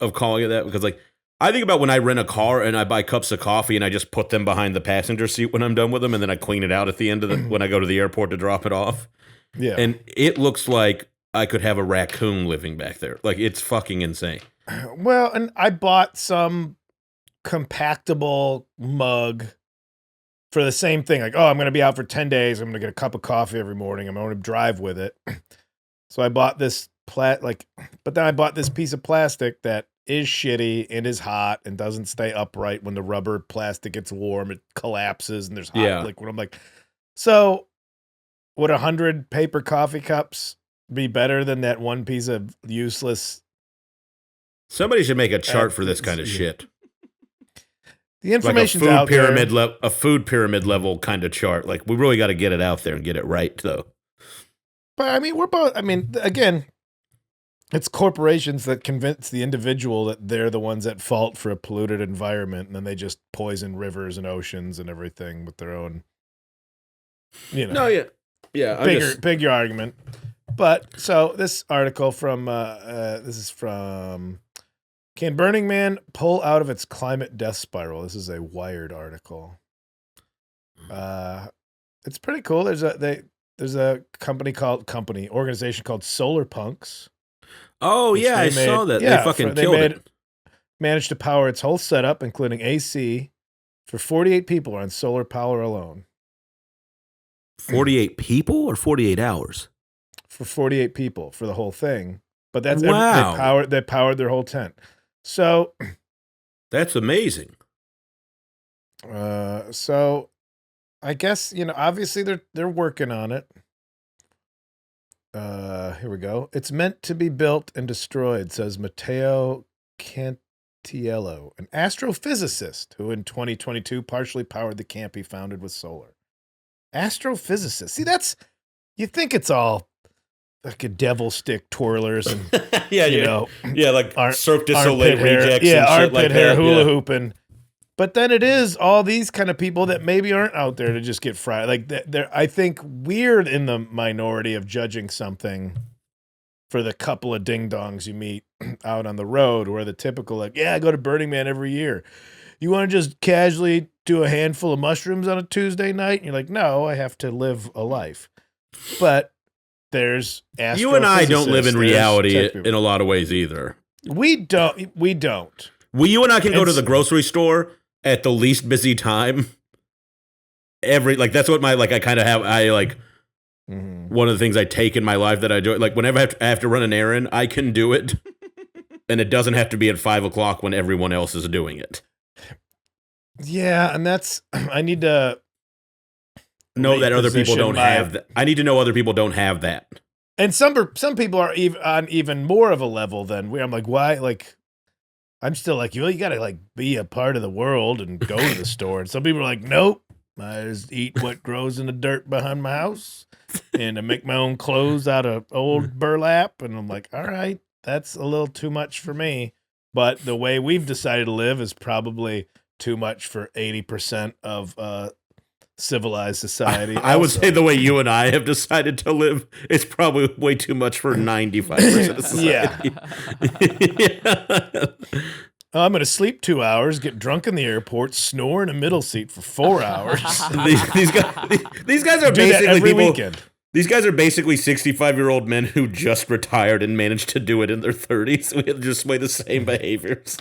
Speaker 2: of calling it that, because like I think about when I rent a car and I buy cups of coffee and I just put them behind the passenger seat when I'm done with them, and then I clean it out at the end of when I go to the airport to drop it off.
Speaker 1: Yeah.
Speaker 2: And it looks like I could have a raccoon living back there. Like, it's fucking insane.
Speaker 1: Well, and I bought some compactable mug for the same thing. Like, oh, I'm going to be out for 10 days. I'm going to get a cup of coffee every morning. I'm going to drive with it. So I bought this but then I bought this piece of plastic that is shitty and is hot and doesn't stay upright. When the rubber plastic gets warm, it collapses and there's hot liquid. I'm like, so would 100 paper coffee cups be better than that one piece of useless?
Speaker 2: Somebody should make a chart for this kind of shit.
Speaker 1: The
Speaker 2: Like
Speaker 1: information's out there.
Speaker 2: a food pyramid level kind of chart. Like, we really got to get it out there and get it right, though.
Speaker 1: But I mean, again, it's corporations that convince the individual that they're the ones at fault for a polluted environment, and then they just poison rivers and oceans and everything with their own,
Speaker 2: No, yeah.
Speaker 1: big your argument. But so this article from this is from Can Burning Man Pull Out of Its Climate Death Spiral? This is a Wired article. It's pretty cool. There's a organization called Solar Punks.
Speaker 2: Oh,
Speaker 1: which
Speaker 2: yeah,
Speaker 1: they
Speaker 2: I saw
Speaker 1: made-
Speaker 2: that.
Speaker 1: yeah,
Speaker 2: they fucking
Speaker 1: they
Speaker 2: killed
Speaker 1: made-
Speaker 2: it.
Speaker 1: Managed to power its whole setup, including AC, for 48 people on solar power alone.
Speaker 2: 48 people or 48 hours?
Speaker 1: For 48 people for the whole thing. But that's
Speaker 2: Wow.
Speaker 1: they powered their whole tent. So
Speaker 2: That's amazing.
Speaker 1: So I guess, obviously they're working on it. Here we go. It's meant to be built and destroyed, says Matteo Cantiello, an astrophysicist who in 2022 partially powered the camp he founded with solar. Astrophysicist. See, you think it's all like a devil stick twirlers and
Speaker 2: like Cirque du Soleil
Speaker 1: armpit hair.
Speaker 2: rejects,
Speaker 1: Yeah,
Speaker 2: and shit
Speaker 1: armpit
Speaker 2: like
Speaker 1: hair,
Speaker 2: that.
Speaker 1: hula
Speaker 2: Yeah.
Speaker 1: hooping. But then it is all these kind of people that maybe aren't out there to just get fried. Like they're, I think, weird in the minority of judging something for the couple of ding dongs you meet out on the road, where the typical I go to Burning Man every year. You want to just casually do a handful of mushrooms on a Tuesday night? And you're like, no, I have to live a life. But there's
Speaker 2: You and I don't live in
Speaker 1: astrophysicists,
Speaker 2: reality
Speaker 1: there's tech
Speaker 2: in a lot of ways either.
Speaker 1: We don't.
Speaker 2: You and I can go to
Speaker 1: It's-
Speaker 2: the grocery store at the least busy time. That's what I kind of have. One of the things I take in my life that I do, like whenever I have to run an errand, I can do it. And it doesn't have to be at 5 o'clock when everyone else is doing it.
Speaker 1: Yeah, and that's I need to
Speaker 2: Know that other people
Speaker 1: reposition
Speaker 2: don't
Speaker 1: my-
Speaker 2: have that. I need to know other people don't have that.
Speaker 1: And some people are on even more of a level than we. I'm like, why? Like, I'm still like, you got to like be a part of the world and go to the store. And some people are like, nope, I just eat what grows in the dirt behind my house, and I make my own clothes out of old burlap. And I'm like, all right, that's a little too much for me. But the way we've decided to live is probably too much for 80% of civilized society.
Speaker 2: I would
Speaker 1: also.
Speaker 2: say the way you and I have decided to live is probably way too much for 95% of society.
Speaker 1: I'm going to sleep 2 hours, get drunk in the airport, snore in a middle seat for 4 hours.
Speaker 2: these guys are
Speaker 1: Do that
Speaker 2: basically
Speaker 1: every
Speaker 2: people.
Speaker 1: weekend.
Speaker 2: These guys are basically 65-year-old men who just retired and managed to do it in their 30s. We have just way the same behaviors.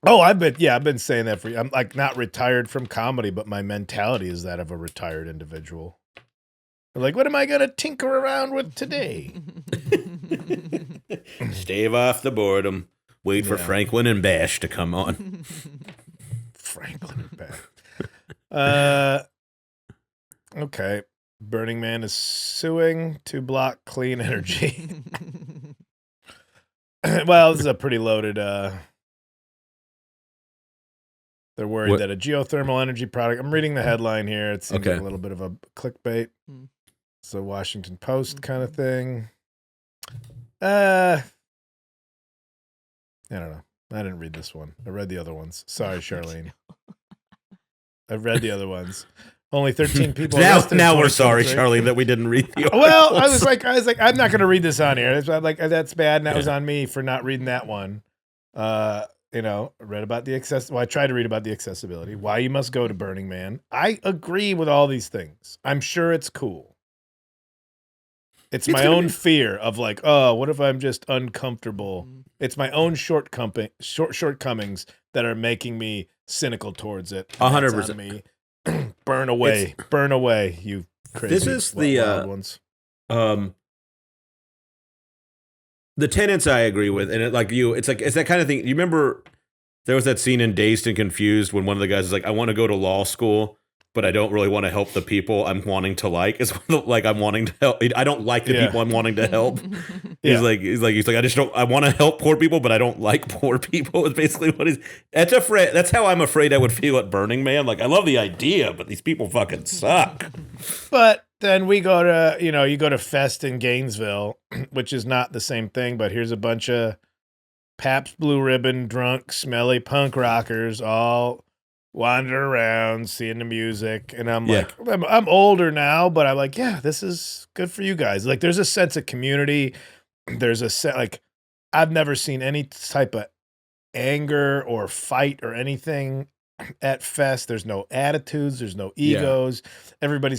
Speaker 1: Oh, I've been saying that I'm like not retired from comedy, but my mentality is that of a retired individual. Like, what am I going to tinker around with today?
Speaker 2: Stave off the boredom. Wait for
Speaker 1: Yeah.
Speaker 2: Franklin and Bash to come on.
Speaker 1: Franklin back. Okay. Burning Man is suing to block clean energy. Well, this is a pretty loaded. They're worried
Speaker 2: What-
Speaker 1: that a geothermal energy product. I'm reading the headline here. It seems
Speaker 2: Okay.
Speaker 1: like a little bit of a clickbait.
Speaker 5: Hmm.
Speaker 1: It's a Washington Post kind of thing. I don't know. I didn't read this one. I read the other ones. Sorry, Charlene. I've read the other ones. Only 13 people. arrested in
Speaker 2: now we're sorry,
Speaker 1: 2023.
Speaker 2: Charlie, that we didn't read the
Speaker 1: Well, I
Speaker 2: articles.
Speaker 1: was like, I'm not going to read this on here. That's bad, and that was
Speaker 2: Yeah.
Speaker 1: on me for not reading that one. I read about the I tried to read about the accessibility. Why you must go to Burning Man. I agree with all these things. I'm sure it's cool. It's my
Speaker 2: gonna
Speaker 1: own
Speaker 2: be-
Speaker 1: fear of like, oh, what if I'm just uncomfortable? It's my own shortcomings that are making me cynical towards it. and that's
Speaker 2: 100%.
Speaker 1: on me. Burn away, you crazy.
Speaker 2: This is the,
Speaker 1: wild ones.
Speaker 2: The tenants I agree with, and it's that kind of thing. You remember there was that scene in Dazed and Confused when one of the guys is like, I want to go to law school, but I don't really want to help the people I'm wanting to like. It's like I'm wanting to help. I don't like the
Speaker 1: Yeah.
Speaker 2: people I'm wanting to help.
Speaker 1: Yeah.
Speaker 2: He's like, I just don't. I want to help poor people, but I don't like poor people. Is basically what he's. That's how I'm afraid I would feel at Burning Man. Like I love the idea, but these people fucking suck.
Speaker 1: But then we go to, you go to Fest in Gainesville, which is not the same thing, but here's a bunch of Pabst Blue Ribbon drunk, smelly punk rockers all wander around seeing the music. And I'm
Speaker 2: Yeah.
Speaker 1: like, I'm older now, but I'm like, yeah, this is good for you guys. Like there's a sense of community. There's I've never seen any type of anger or fight or anything at Fest. There's no attitudes, there's no
Speaker 2: Yeah.
Speaker 1: egos. Everybody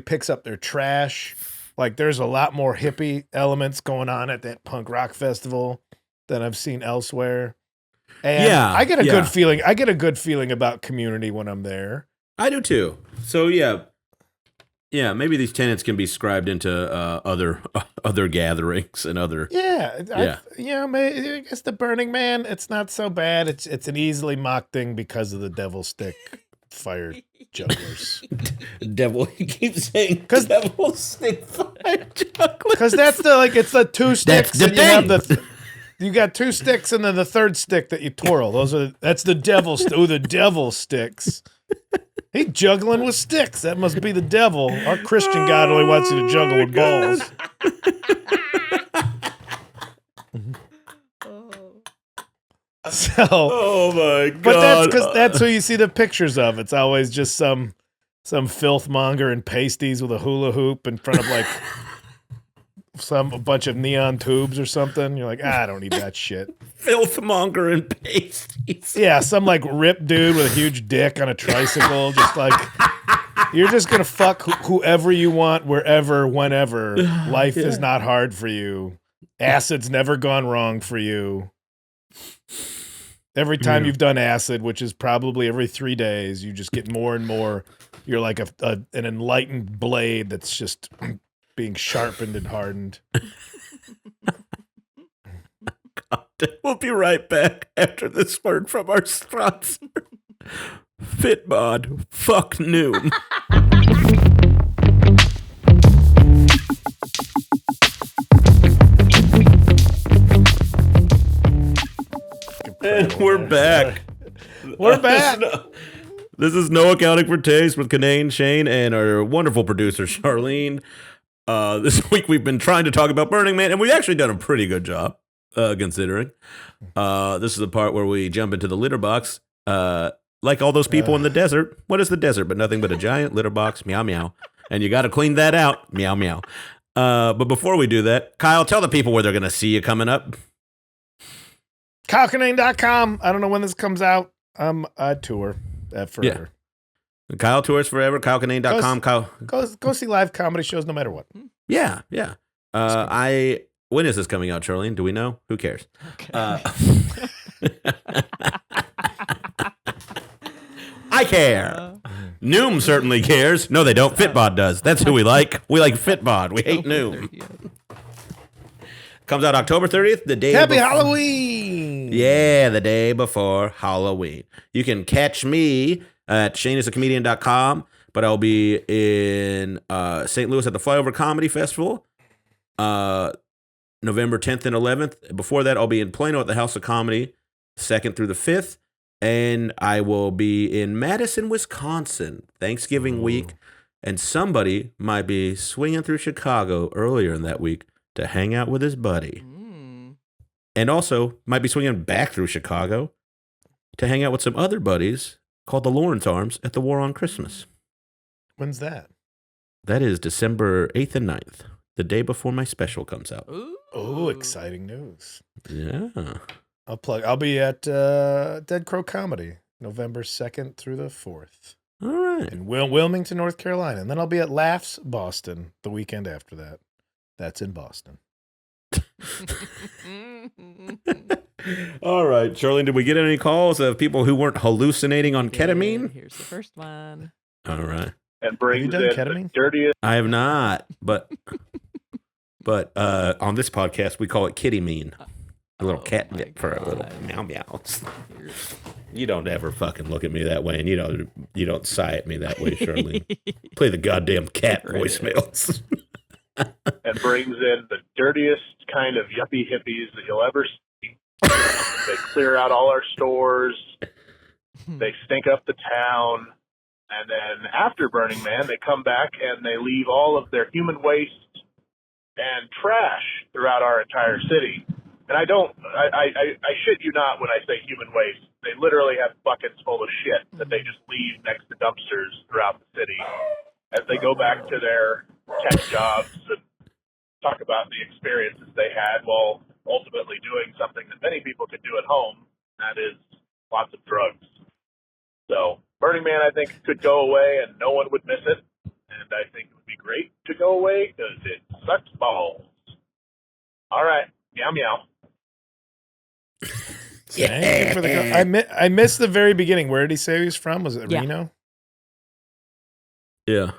Speaker 1: picks up their trash. Like there's a lot more hippie elements going on at that punk rock festival than I've seen elsewhere. And
Speaker 2: Yeah,
Speaker 1: I get a
Speaker 2: yeah.
Speaker 1: good feeling. I get a good feeling about community when I'm there.
Speaker 2: I do too. So yeah, Yeah, maybe these tenants can be scribed into other gatherings and other.
Speaker 1: Yeah. I guess the Burning Man, it's not so bad. It's an easily mocked thing because of the devil stick fire jugglers.
Speaker 6: Devil, he keeps saying
Speaker 1: 'Cause-
Speaker 6: devil stick fire juggler.
Speaker 1: Because that's it's the two sticks.
Speaker 6: the
Speaker 1: and you have
Speaker 6: thing.
Speaker 1: you got two sticks and then the third stick that you twirl. That's the devil. The devil sticks. He juggling with sticks. That must be the devil. Our Christian God only wants you to juggle with balls. So,
Speaker 2: Oh my god!
Speaker 1: but that's because that's who you see the pictures of. It's always just some filth monger in pasties with a hula hoop in front of like a bunch of neon tubes or something. You're like, I don't need that shit.
Speaker 2: filthmonger and pasties.
Speaker 1: Yeah, some like ripped dude with a huge dick on a tricycle, just like you're just gonna fuck whoever you want, wherever, whenever. Life is not hard for you. Acid's never gone wrong for you. Every time you've done acid, which is probably every 3 days, you just get more and more. You're like an enlightened blade that's just being sharpened and hardened.
Speaker 2: We'll be right back after this word from our sponsor, Fitbod. Fuck noon. And we're back.
Speaker 1: We're back.
Speaker 2: This is No Accounting for Taste with Kanane, Shane, and our wonderful producer, Charlene. This week we've been trying to talk about Burning Man, and we've actually done a pretty good job, considering. This is the part where we jump into the litter box. Like all those people in the desert. What is the desert but nothing but a giant litter box? Meow, meow. And you got to clean that out. Meow, meow. But before we do that, Kyle, tell the people where they're going to see you coming up.
Speaker 1: KyleKinane.com. I don't know when this comes out. I tour forever.
Speaker 2: Yeah. Kyle tours forever. KyleKinane.com. Kyle.
Speaker 1: Go see live comedy shows no matter what.
Speaker 2: Yeah. When is this coming out, Charlene? Do we know? Who cares?
Speaker 5: Okay.
Speaker 2: I care. Noom certainly cares. No, they don't. Fitbod does. That's who we like. We like Fitbod. We hate Noom. Comes out October 30th, the day
Speaker 1: Happy
Speaker 2: before.
Speaker 1: Halloween!
Speaker 2: Yeah, the day before Halloween. You can catch me at ShaneIsAComedian.com, but I'll be in St. Louis at the Flyover Comedy Festival November 10th and 11th. Before that, I'll be in Plano at the House of Comedy 2nd through the 5th. And I will be in Madison, Wisconsin, Thanksgiving week. And somebody might be swinging through Chicago earlier in that week to hang out with his buddy. And also might be swinging back through Chicago to hang out with some other buddies called the Lawrence Arms at the War on Christmas.
Speaker 1: When's that?
Speaker 2: That is December 8th and 9th, the day before my special comes out.
Speaker 1: Oh, exciting news.
Speaker 2: Yeah.
Speaker 1: I'll be at Dead Crow Comedy November 2nd through the 4th
Speaker 2: All right.
Speaker 1: in Wilmington, North Carolina. And then I'll be at Laughs Boston the weekend after that. That's in Boston.
Speaker 2: All right, Charlene, did we get any calls of people who weren't hallucinating on ketamine?
Speaker 5: Here's the first one.
Speaker 2: All right.
Speaker 4: And brings
Speaker 1: done
Speaker 4: in
Speaker 1: ketamine?
Speaker 4: the dirtiest.
Speaker 2: I have not, but on this podcast we call it kitty mean. A little
Speaker 5: Oh
Speaker 2: catnip
Speaker 5: my
Speaker 2: for a little
Speaker 5: God.
Speaker 2: meow meows.
Speaker 5: Here's-
Speaker 2: You don't ever fucking look at me that way, and you don't sigh at me that way, Charlene. Play the goddamn cat
Speaker 5: Right.
Speaker 2: voicemails.
Speaker 4: And brings in the dirtiest kind of yuppie hippies that you'll ever see. They clear out all our stores. They stink up the town. And then after Burning Man, they come back and they leave all of their human waste and trash throughout our entire city. And I shit you not when I say human waste. They literally have buckets full of shit that they just leave next to dumpsters throughout the city as they go back to their tech jobs and talk about the experiences they had while ultimately doing something that many people could do at home, that is lots of drugs. So Burning Man, I think, could go away and no one would miss it. And I think it would be great to go away because it sucks balls. All right. Meow, meow.
Speaker 1: Thank you for the I missed the very beginning. Where did he say he was from? Was it
Speaker 5: Yeah.
Speaker 1: Reno?
Speaker 2: Yeah.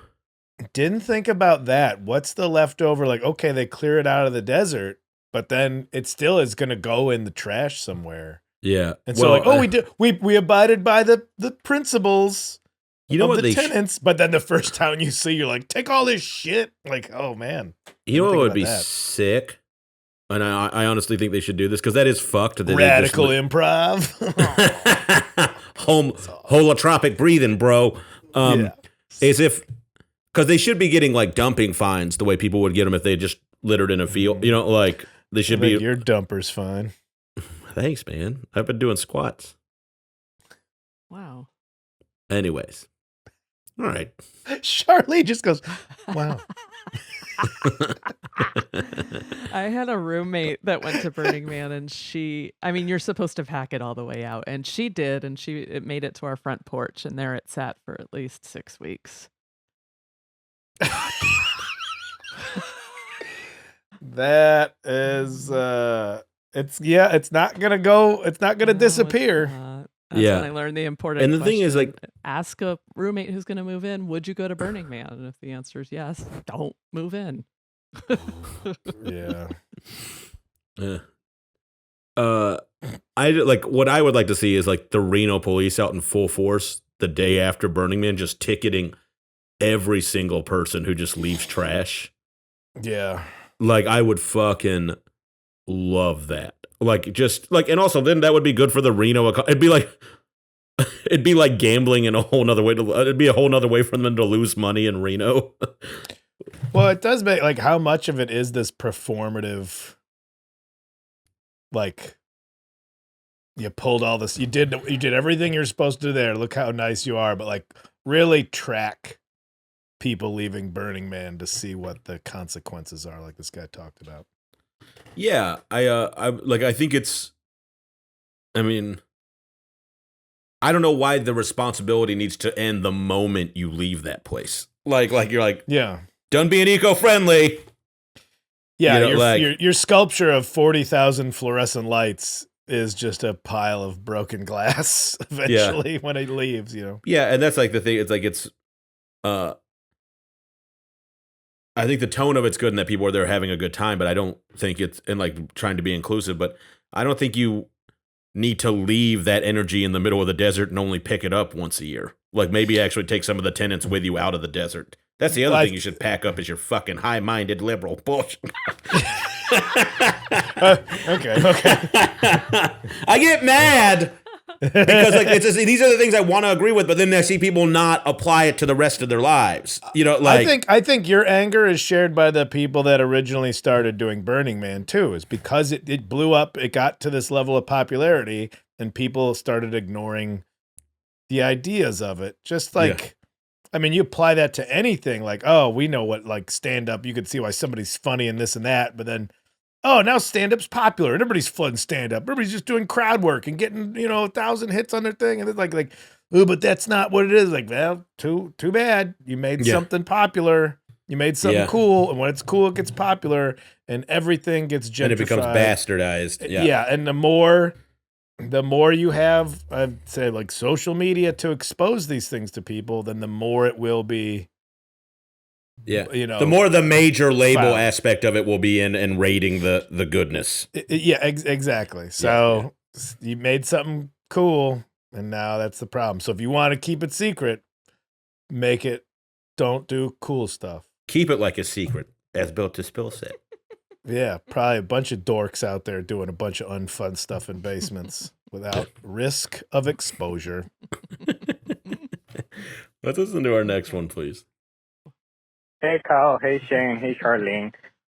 Speaker 1: Didn't think about that. What's the leftover? Like, okay, they clear it out of the desert, but then it still is going to go in the trash somewhere.
Speaker 2: Yeah.
Speaker 1: And so, like, we abided by the principles
Speaker 2: you know
Speaker 1: of
Speaker 2: what
Speaker 1: the
Speaker 2: they
Speaker 1: tenants, but then the first town you see, you're like, take all this shit. Like, oh man,
Speaker 2: you know what
Speaker 1: think
Speaker 2: would
Speaker 1: about
Speaker 2: be
Speaker 1: that.
Speaker 2: sick? And I honestly think they should do this because that is fucked. That they
Speaker 1: Radical improv.
Speaker 2: holotropic breathing, bro.
Speaker 1: Yeah.
Speaker 2: As if because they should be getting like dumping fines the way people would get them if they just littered in a field. You know, like they should be.
Speaker 1: Your dumper's fine.
Speaker 2: Thanks, man. I've been doing squats.
Speaker 5: Wow.
Speaker 2: Anyways, all right.
Speaker 1: Charlie just goes, wow.
Speaker 5: I had a roommate that went to Burning Man, and you're supposed to pack it all the way out, and she did, and it made it to our front porch, and there it sat for at least 6 weeks.
Speaker 1: That is it's not gonna disappear.
Speaker 5: That's
Speaker 2: Yeah.
Speaker 5: when I learned the important
Speaker 2: And the thing is,
Speaker 5: question.
Speaker 2: like-
Speaker 5: ask a roommate who's going to move in, would you go to Burning Man? And if the answer is yes, don't move in.
Speaker 1: Yeah.
Speaker 2: Yeah. I like what I would like to see is like the Reno police out in full force the day after Burning Man, just ticketing every single person who just leaves trash.
Speaker 1: Yeah.
Speaker 2: Like I would fucking love that. Like just like, and also then that would be good for the Reno. It'd be like gambling in a whole nother way. It'd be a whole nother way for them to lose money in Reno.
Speaker 1: Well, it does make like how much of it is this performative, like you pulled all this, you did everything you're supposed to do there. Look how nice you are, but like really track people leaving Burning Man to see what the consequences are, like this guy talked about.
Speaker 2: Yeah, I think it's. I mean, I don't know why the responsibility needs to end the moment you leave that place. Like you're like,
Speaker 1: Yeah.
Speaker 2: done being eco-friendly.
Speaker 1: Yeah,
Speaker 2: You know,
Speaker 1: your sculpture of 40,000 fluorescent lights is just a pile of broken glass eventually when it leaves, you know.
Speaker 2: Yeah, and that's like the thing. It's like I think the tone of it's good and that people are there having a good time, but I don't think it's and like trying to be inclusive, but I don't think you need to leave that energy in the middle of the desert and only pick it up once a year. Like maybe actually take some of the tenants with you out of the desert. That's the other thing you should pack up is your fucking high-minded liberal bullshit.
Speaker 1: Okay.
Speaker 2: I get mad because like these are the things I want to agree with, but then I see people not apply it to the rest of their lives. You know, like
Speaker 1: I think your anger is shared by the people that originally started doing Burning Man too. Is because it blew up, it got to this level of popularity, and people started ignoring the ideas of it. Just like, I mean, you apply that to anything. Like, oh, we know what like stand up. You could see why somebody's funny and this and that, but then. Oh, now stand-up's popular. Everybody's flooding stand-up. Everybody's just doing crowd work and getting, 1,000 hits on their thing. And it's like, oh, but that's not what it is. Like, well, too bad. You made something popular. You made something cool. And when it's cool, it gets popular and everything gets gentrified.
Speaker 2: and it becomes bastardized.
Speaker 1: Yeah. And the more you have, I'd say like social media to expose these things to people, then the more it will be.
Speaker 2: Yeah, the more the major label
Speaker 1: Wow.
Speaker 2: aspect of it will be in rating the goodness.
Speaker 1: Exactly. So you made something cool, and now that's the problem. So if you want to keep it secret, don't do cool stuff.
Speaker 2: Keep it like a secret, as Built to Spill said.
Speaker 1: Yeah, probably a bunch of dorks out there doing a bunch of unfun stuff in basements without risk of exposure.
Speaker 2: Let's listen to our next one, please.
Speaker 7: Hey, Kyle. Hey, Shane. Hey, Charlene.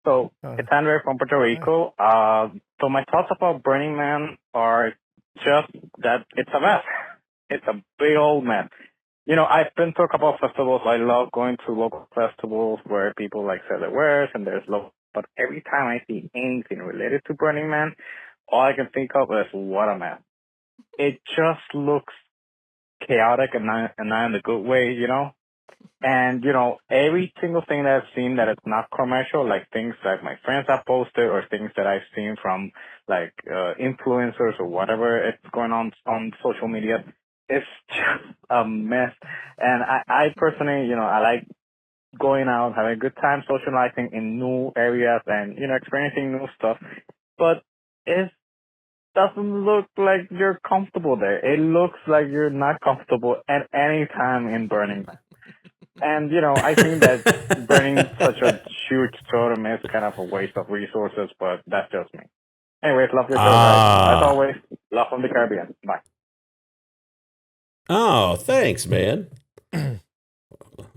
Speaker 7: So, it's Andre from Puerto Rico. So my thoughts about Burning Man are just that it's a mess. It's a big old mess. I've been to a couple of festivals. I love going to local festivals where people like sell their wares and there's local. But every time I see anything related to Burning Man, all I can think of is what a mess. It just looks chaotic and not in a good way, And, every single thing that I've seen that it's not commercial, like things that my friends have posted or things that I've seen from like influencers or whatever it's going on social media, it's just a mess. And I personally, I like going out, having a good time, socializing in new areas, and experiencing new stuff. But it doesn't look like you're comfortable there. It looks like you're not comfortable at any time in Burning Man. And I think that burning such a huge totem is kind of a waste of resources, but that's just me. Anyways, love your show, guys. As always, love from the Caribbean. Bye.
Speaker 2: Oh, thanks, man.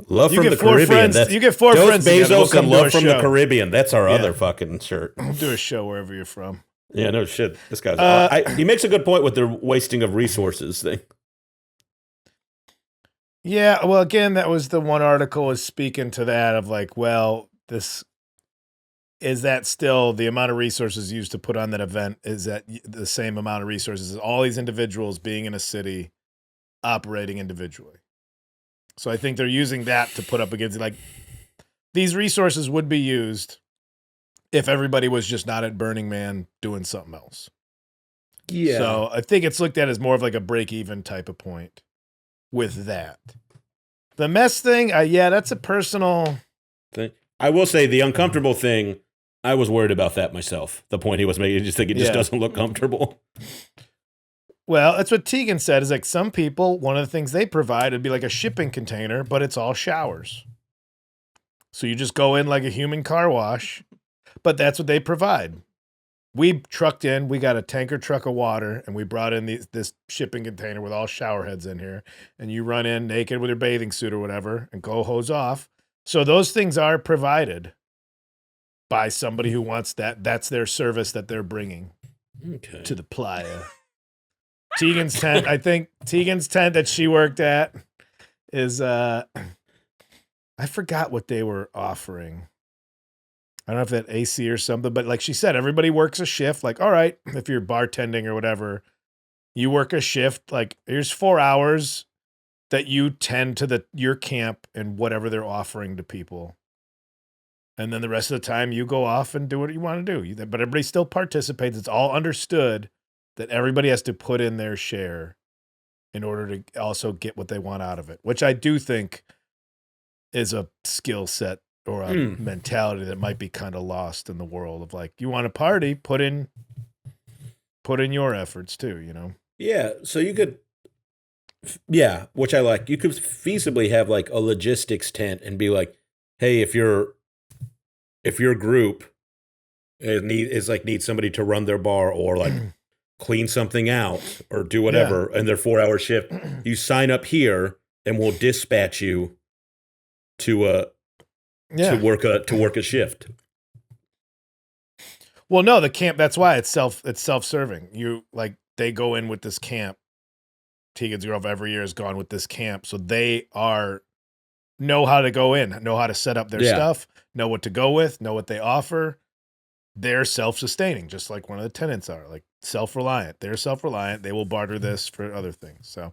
Speaker 2: Love
Speaker 1: You
Speaker 2: from
Speaker 1: get
Speaker 2: the
Speaker 1: four
Speaker 2: Caribbean.
Speaker 1: friends-
Speaker 2: That's
Speaker 1: you get four
Speaker 2: Dos
Speaker 1: friends together. We'll
Speaker 2: Bezos
Speaker 1: come
Speaker 2: and
Speaker 1: to
Speaker 2: Love
Speaker 1: a
Speaker 2: from the
Speaker 1: show.
Speaker 2: Caribbean. That's our
Speaker 1: Yeah.
Speaker 2: other fucking shirt.
Speaker 1: We'll do a show wherever you're from.
Speaker 2: Yeah, no shit. This guy's. He makes a good point with the wasting of resources thing.
Speaker 1: Yeah, well, again, that was the one article was speaking to that of like, well, this is that still the amount of resources used to put on that event? Is that the same amount of resources as all these individuals being in a city operating individually? So I think they're using that to put up against like these resources would be used if everybody was just not at Burning Man doing something else.
Speaker 2: Yeah.
Speaker 1: So I think it's looked at as more of like a break even type of point with that. The mess thing, yeah, that's a personal
Speaker 2: thing. I will say the uncomfortable thing. I was worried about that myself. The point he was making, I just think it just doesn't look comfortable.
Speaker 1: Well, that's what Tegan said. Is like some people, one of the things they provide would be like a shipping container, but it's all showers. So you just go in like a human car wash, but that's what they provide. We trucked in, we got a tanker truck of water, and we brought in this shipping container with all shower heads in here. And you run in naked with your bathing suit or whatever and go hose off. So those things are provided by somebody who wants that. That's their service that they're bringing to the playa. Tegan's tent, I think Tegan's tent that she worked at is, I forgot what they were offering. I don't know if that AC or something, but like she said, everybody works a shift. Like, all right, if you're bartending or whatever, you work a shift. Like, here's 4 hours that you tend to your camp and whatever they're offering to people. And then the rest of the time you go off and do what you want to do. But everybody still participates. It's all understood that everybody has to put in their share in order to also get what they want out of it, which I do think is a skill set or a mentality that might be kind of lost in the world of like, you want to party, put in your efforts too, you know?
Speaker 2: Yeah. So you could, which I like. You could feasibly have like a logistics tent and be like, hey, if your group needs somebody to run their bar or like clean something out or do whatever in their 4-hour shift, you sign up here and we'll dispatch you to work a shift.
Speaker 1: Well, no, the camp, that's why it's self-serving. You like, they go in with this camp. Tegan's Grove every year has gone with this camp. So they know how to go in, know how to set up their stuff, know what to go with, know what they offer. They're self-sustaining, just like one of the tenants are, like self-reliant. They're self-reliant. They will barter this for other things. So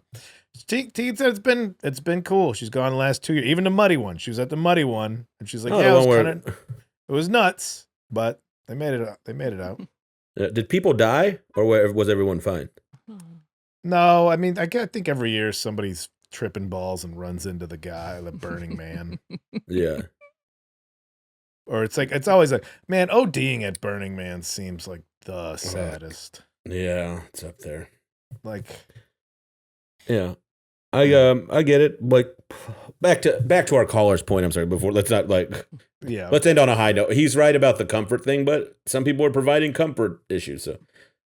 Speaker 1: Tegan said it's been cool. She's gone the last 2 years, even the muddy one. She was at the muddy one, and she's like, it was nuts, but they made it out. They made it out.
Speaker 2: Did people die, or was everyone fine?
Speaker 1: No, I mean, I think every year somebody's tripping balls and runs into the Burning Man.
Speaker 2: Yeah.
Speaker 1: Or it's always like, man, ODing at Burning Man seems like the saddest.
Speaker 2: Yeah, it's up there.
Speaker 1: Like,
Speaker 2: yeah, I get it. Like, back to our caller's point. I'm sorry. Let's end on a high note. He's right about the comfort thing, but some people are providing comfort issues. So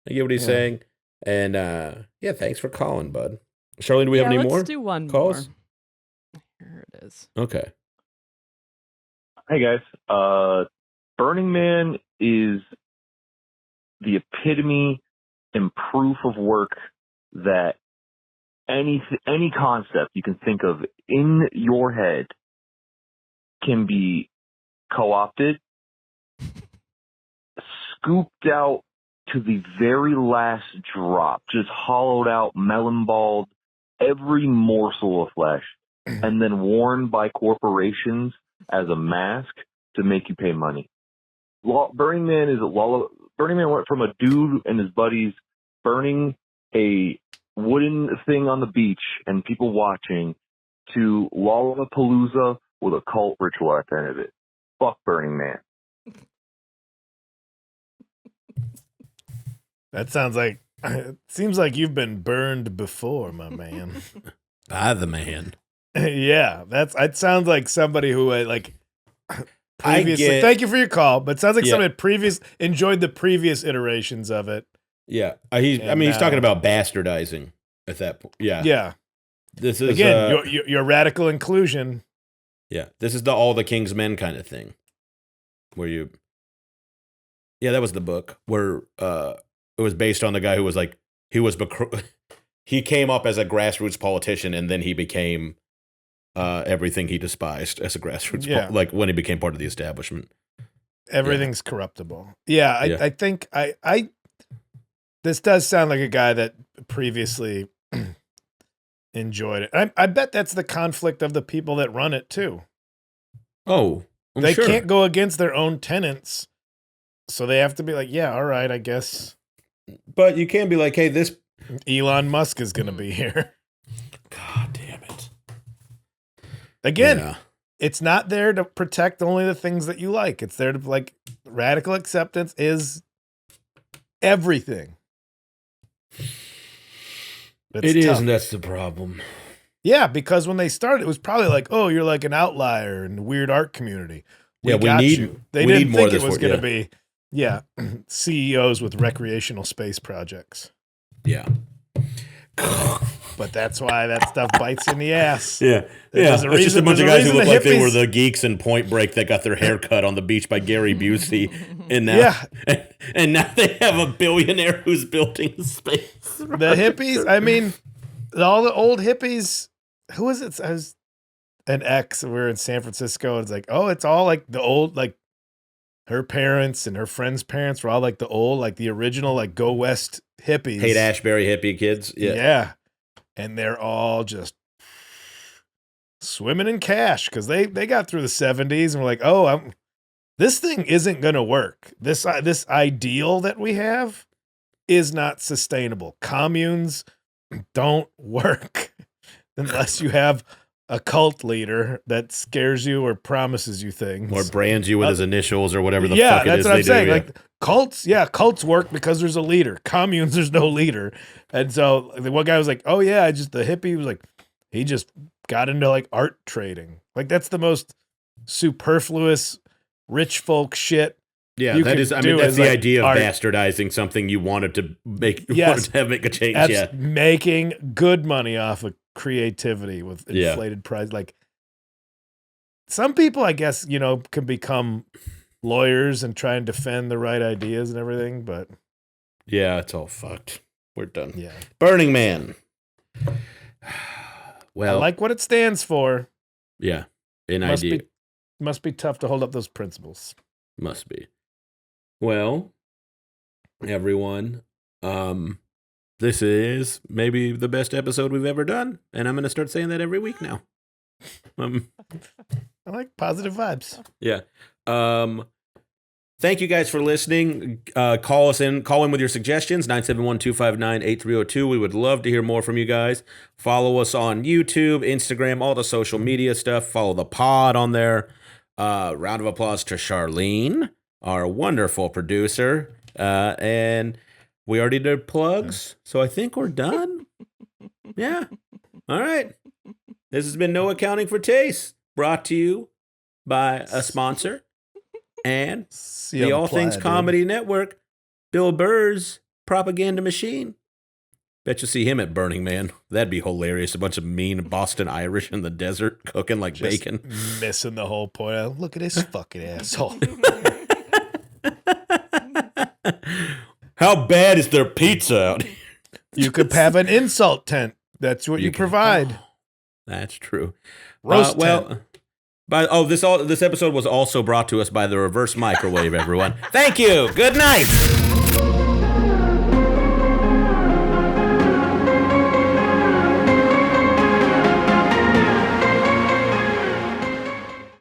Speaker 2: I get what he's saying. And thanks for calling, bud. Charlene, do we have any more?
Speaker 5: Let's do one
Speaker 2: calls?
Speaker 5: more. Here it is.
Speaker 2: Okay.
Speaker 8: Hey guys, Burning Man is the epitome and proof of work that any concept you can think of in your head can be co-opted, scooped out to the very last drop, just hollowed out, melon-balled, every morsel of flesh, and then worn by corporations as a mask to make you pay money. Burning Man went from a dude and his buddies burning a wooden thing on the beach and people watching to Lollapalooza, with a cult ritual at the end of it. Fuck Burning Man.
Speaker 1: That sounds like, it seems like you've been burned before, my man.
Speaker 2: By the man.
Speaker 1: Yeah, it sounds like somebody who like previously. Thank you for your call, but it sounds like somebody enjoyed the previous iterations of it.
Speaker 2: Yeah, he's talking about bastardizing at that point. Yeah,
Speaker 1: yeah.
Speaker 2: This is
Speaker 1: again your radical inclusion.
Speaker 2: Yeah, this is the all the king's men kind of thing, where you. Yeah, that was the book where it was based on the guy who was like he came up as a grassroots politician and then he became everything he despised as a grassroots like when he became part of the establishment.
Speaker 1: Everything's corruptible. Yeah, I think I this does sound like a guy that previously enjoyed it. I bet that's the conflict of the people that run it too.
Speaker 2: Oh,
Speaker 1: they can't go against their own tenants, so they have to be like, yeah, all right, I guess.
Speaker 2: But you can't be like, hey, this
Speaker 1: Elon Musk is going to be here.
Speaker 2: God damn it.
Speaker 1: Again, it's not there to protect only the things that you like. It's there to like radical acceptance is everything.
Speaker 2: It is, and that's the problem.
Speaker 1: Yeah, because when they started, it was probably like, oh, you're like an outlier in the weird art community.
Speaker 2: We need
Speaker 1: you. They didn't think it was going to be, CEOs with recreational space projects.
Speaker 2: Yeah.
Speaker 1: But that's why that stuff bites in the ass.
Speaker 2: Yeah. It's just a bunch of guys who look like they were the geeks in Point Break that got their hair cut on the beach by Gary Busey. And now, and now they have a billionaire who's building a space.
Speaker 1: The hippies, I mean, all the old hippies, who was it? I was an ex, we were in San Francisco. It's like, oh, it's all like the old, like her parents and her friends' parents were all like the old, like the original, like Go West hippies.
Speaker 2: Haight-Ashbury hippie kids.
Speaker 1: Yeah. And they're all just swimming in cash because they got through the 70s and were like, oh, this thing isn't going to work. This ideal that we have is not sustainable. Communes don't work unless you have a cult leader that scares you or promises you things.
Speaker 2: Or brands you with his initials or whatever the fuck it is they do. Yeah, that's what I'm saying.
Speaker 1: Like cults work because there's a leader. Communes, there's no leader. And so the one guy was like, oh yeah, the hippie was like, he just got into like art trading. Like that's the most superfluous rich folk shit.
Speaker 2: Yeah, that is, I mean, that's the idea of bastardizing something you wanted to make, wanted to make a change.
Speaker 1: That's making good money off of creativity with inflated price. Like some people, I guess, can become lawyers and try and defend the right ideas and everything, but
Speaker 2: yeah, it's all fucked. We're done.
Speaker 1: Yeah.
Speaker 2: Burning Man. Well,
Speaker 1: I like what it stands for.
Speaker 2: Yeah.
Speaker 1: Must be tough to hold up those principles.
Speaker 2: Must be. Well, everyone, this is maybe the best episode we've ever done, and I'm going to start saying that every week now.
Speaker 1: I like positive vibes.
Speaker 2: Yeah. Thank you guys for listening. Call in with your suggestions, 971-259-8302. We would love to hear more from you guys. Follow us on YouTube, Instagram, all the social media stuff. Follow the pod on there. Round of applause to Charlene, our wonderful producer. And we already did plugs, so I think we're done. Yeah. All right. This has been No Accounting for Taste, brought to you by a sponsor and the All Things Comedy Network, Bill Burr's propaganda machine. Bet you see him at Burning Man. That'd be hilarious. A bunch of mean Boston Irish in the desert cooking like
Speaker 1: just
Speaker 2: bacon.
Speaker 1: Missing the whole point. Look at this fucking asshole.
Speaker 2: How bad is their pizza out here?
Speaker 1: You could have an insult tent. That's what you provide.
Speaker 2: Oh, that's true.
Speaker 1: Roast tent.
Speaker 2: This episode was also brought to us by the Reverse Microwave, everyone. Thank you. Good night.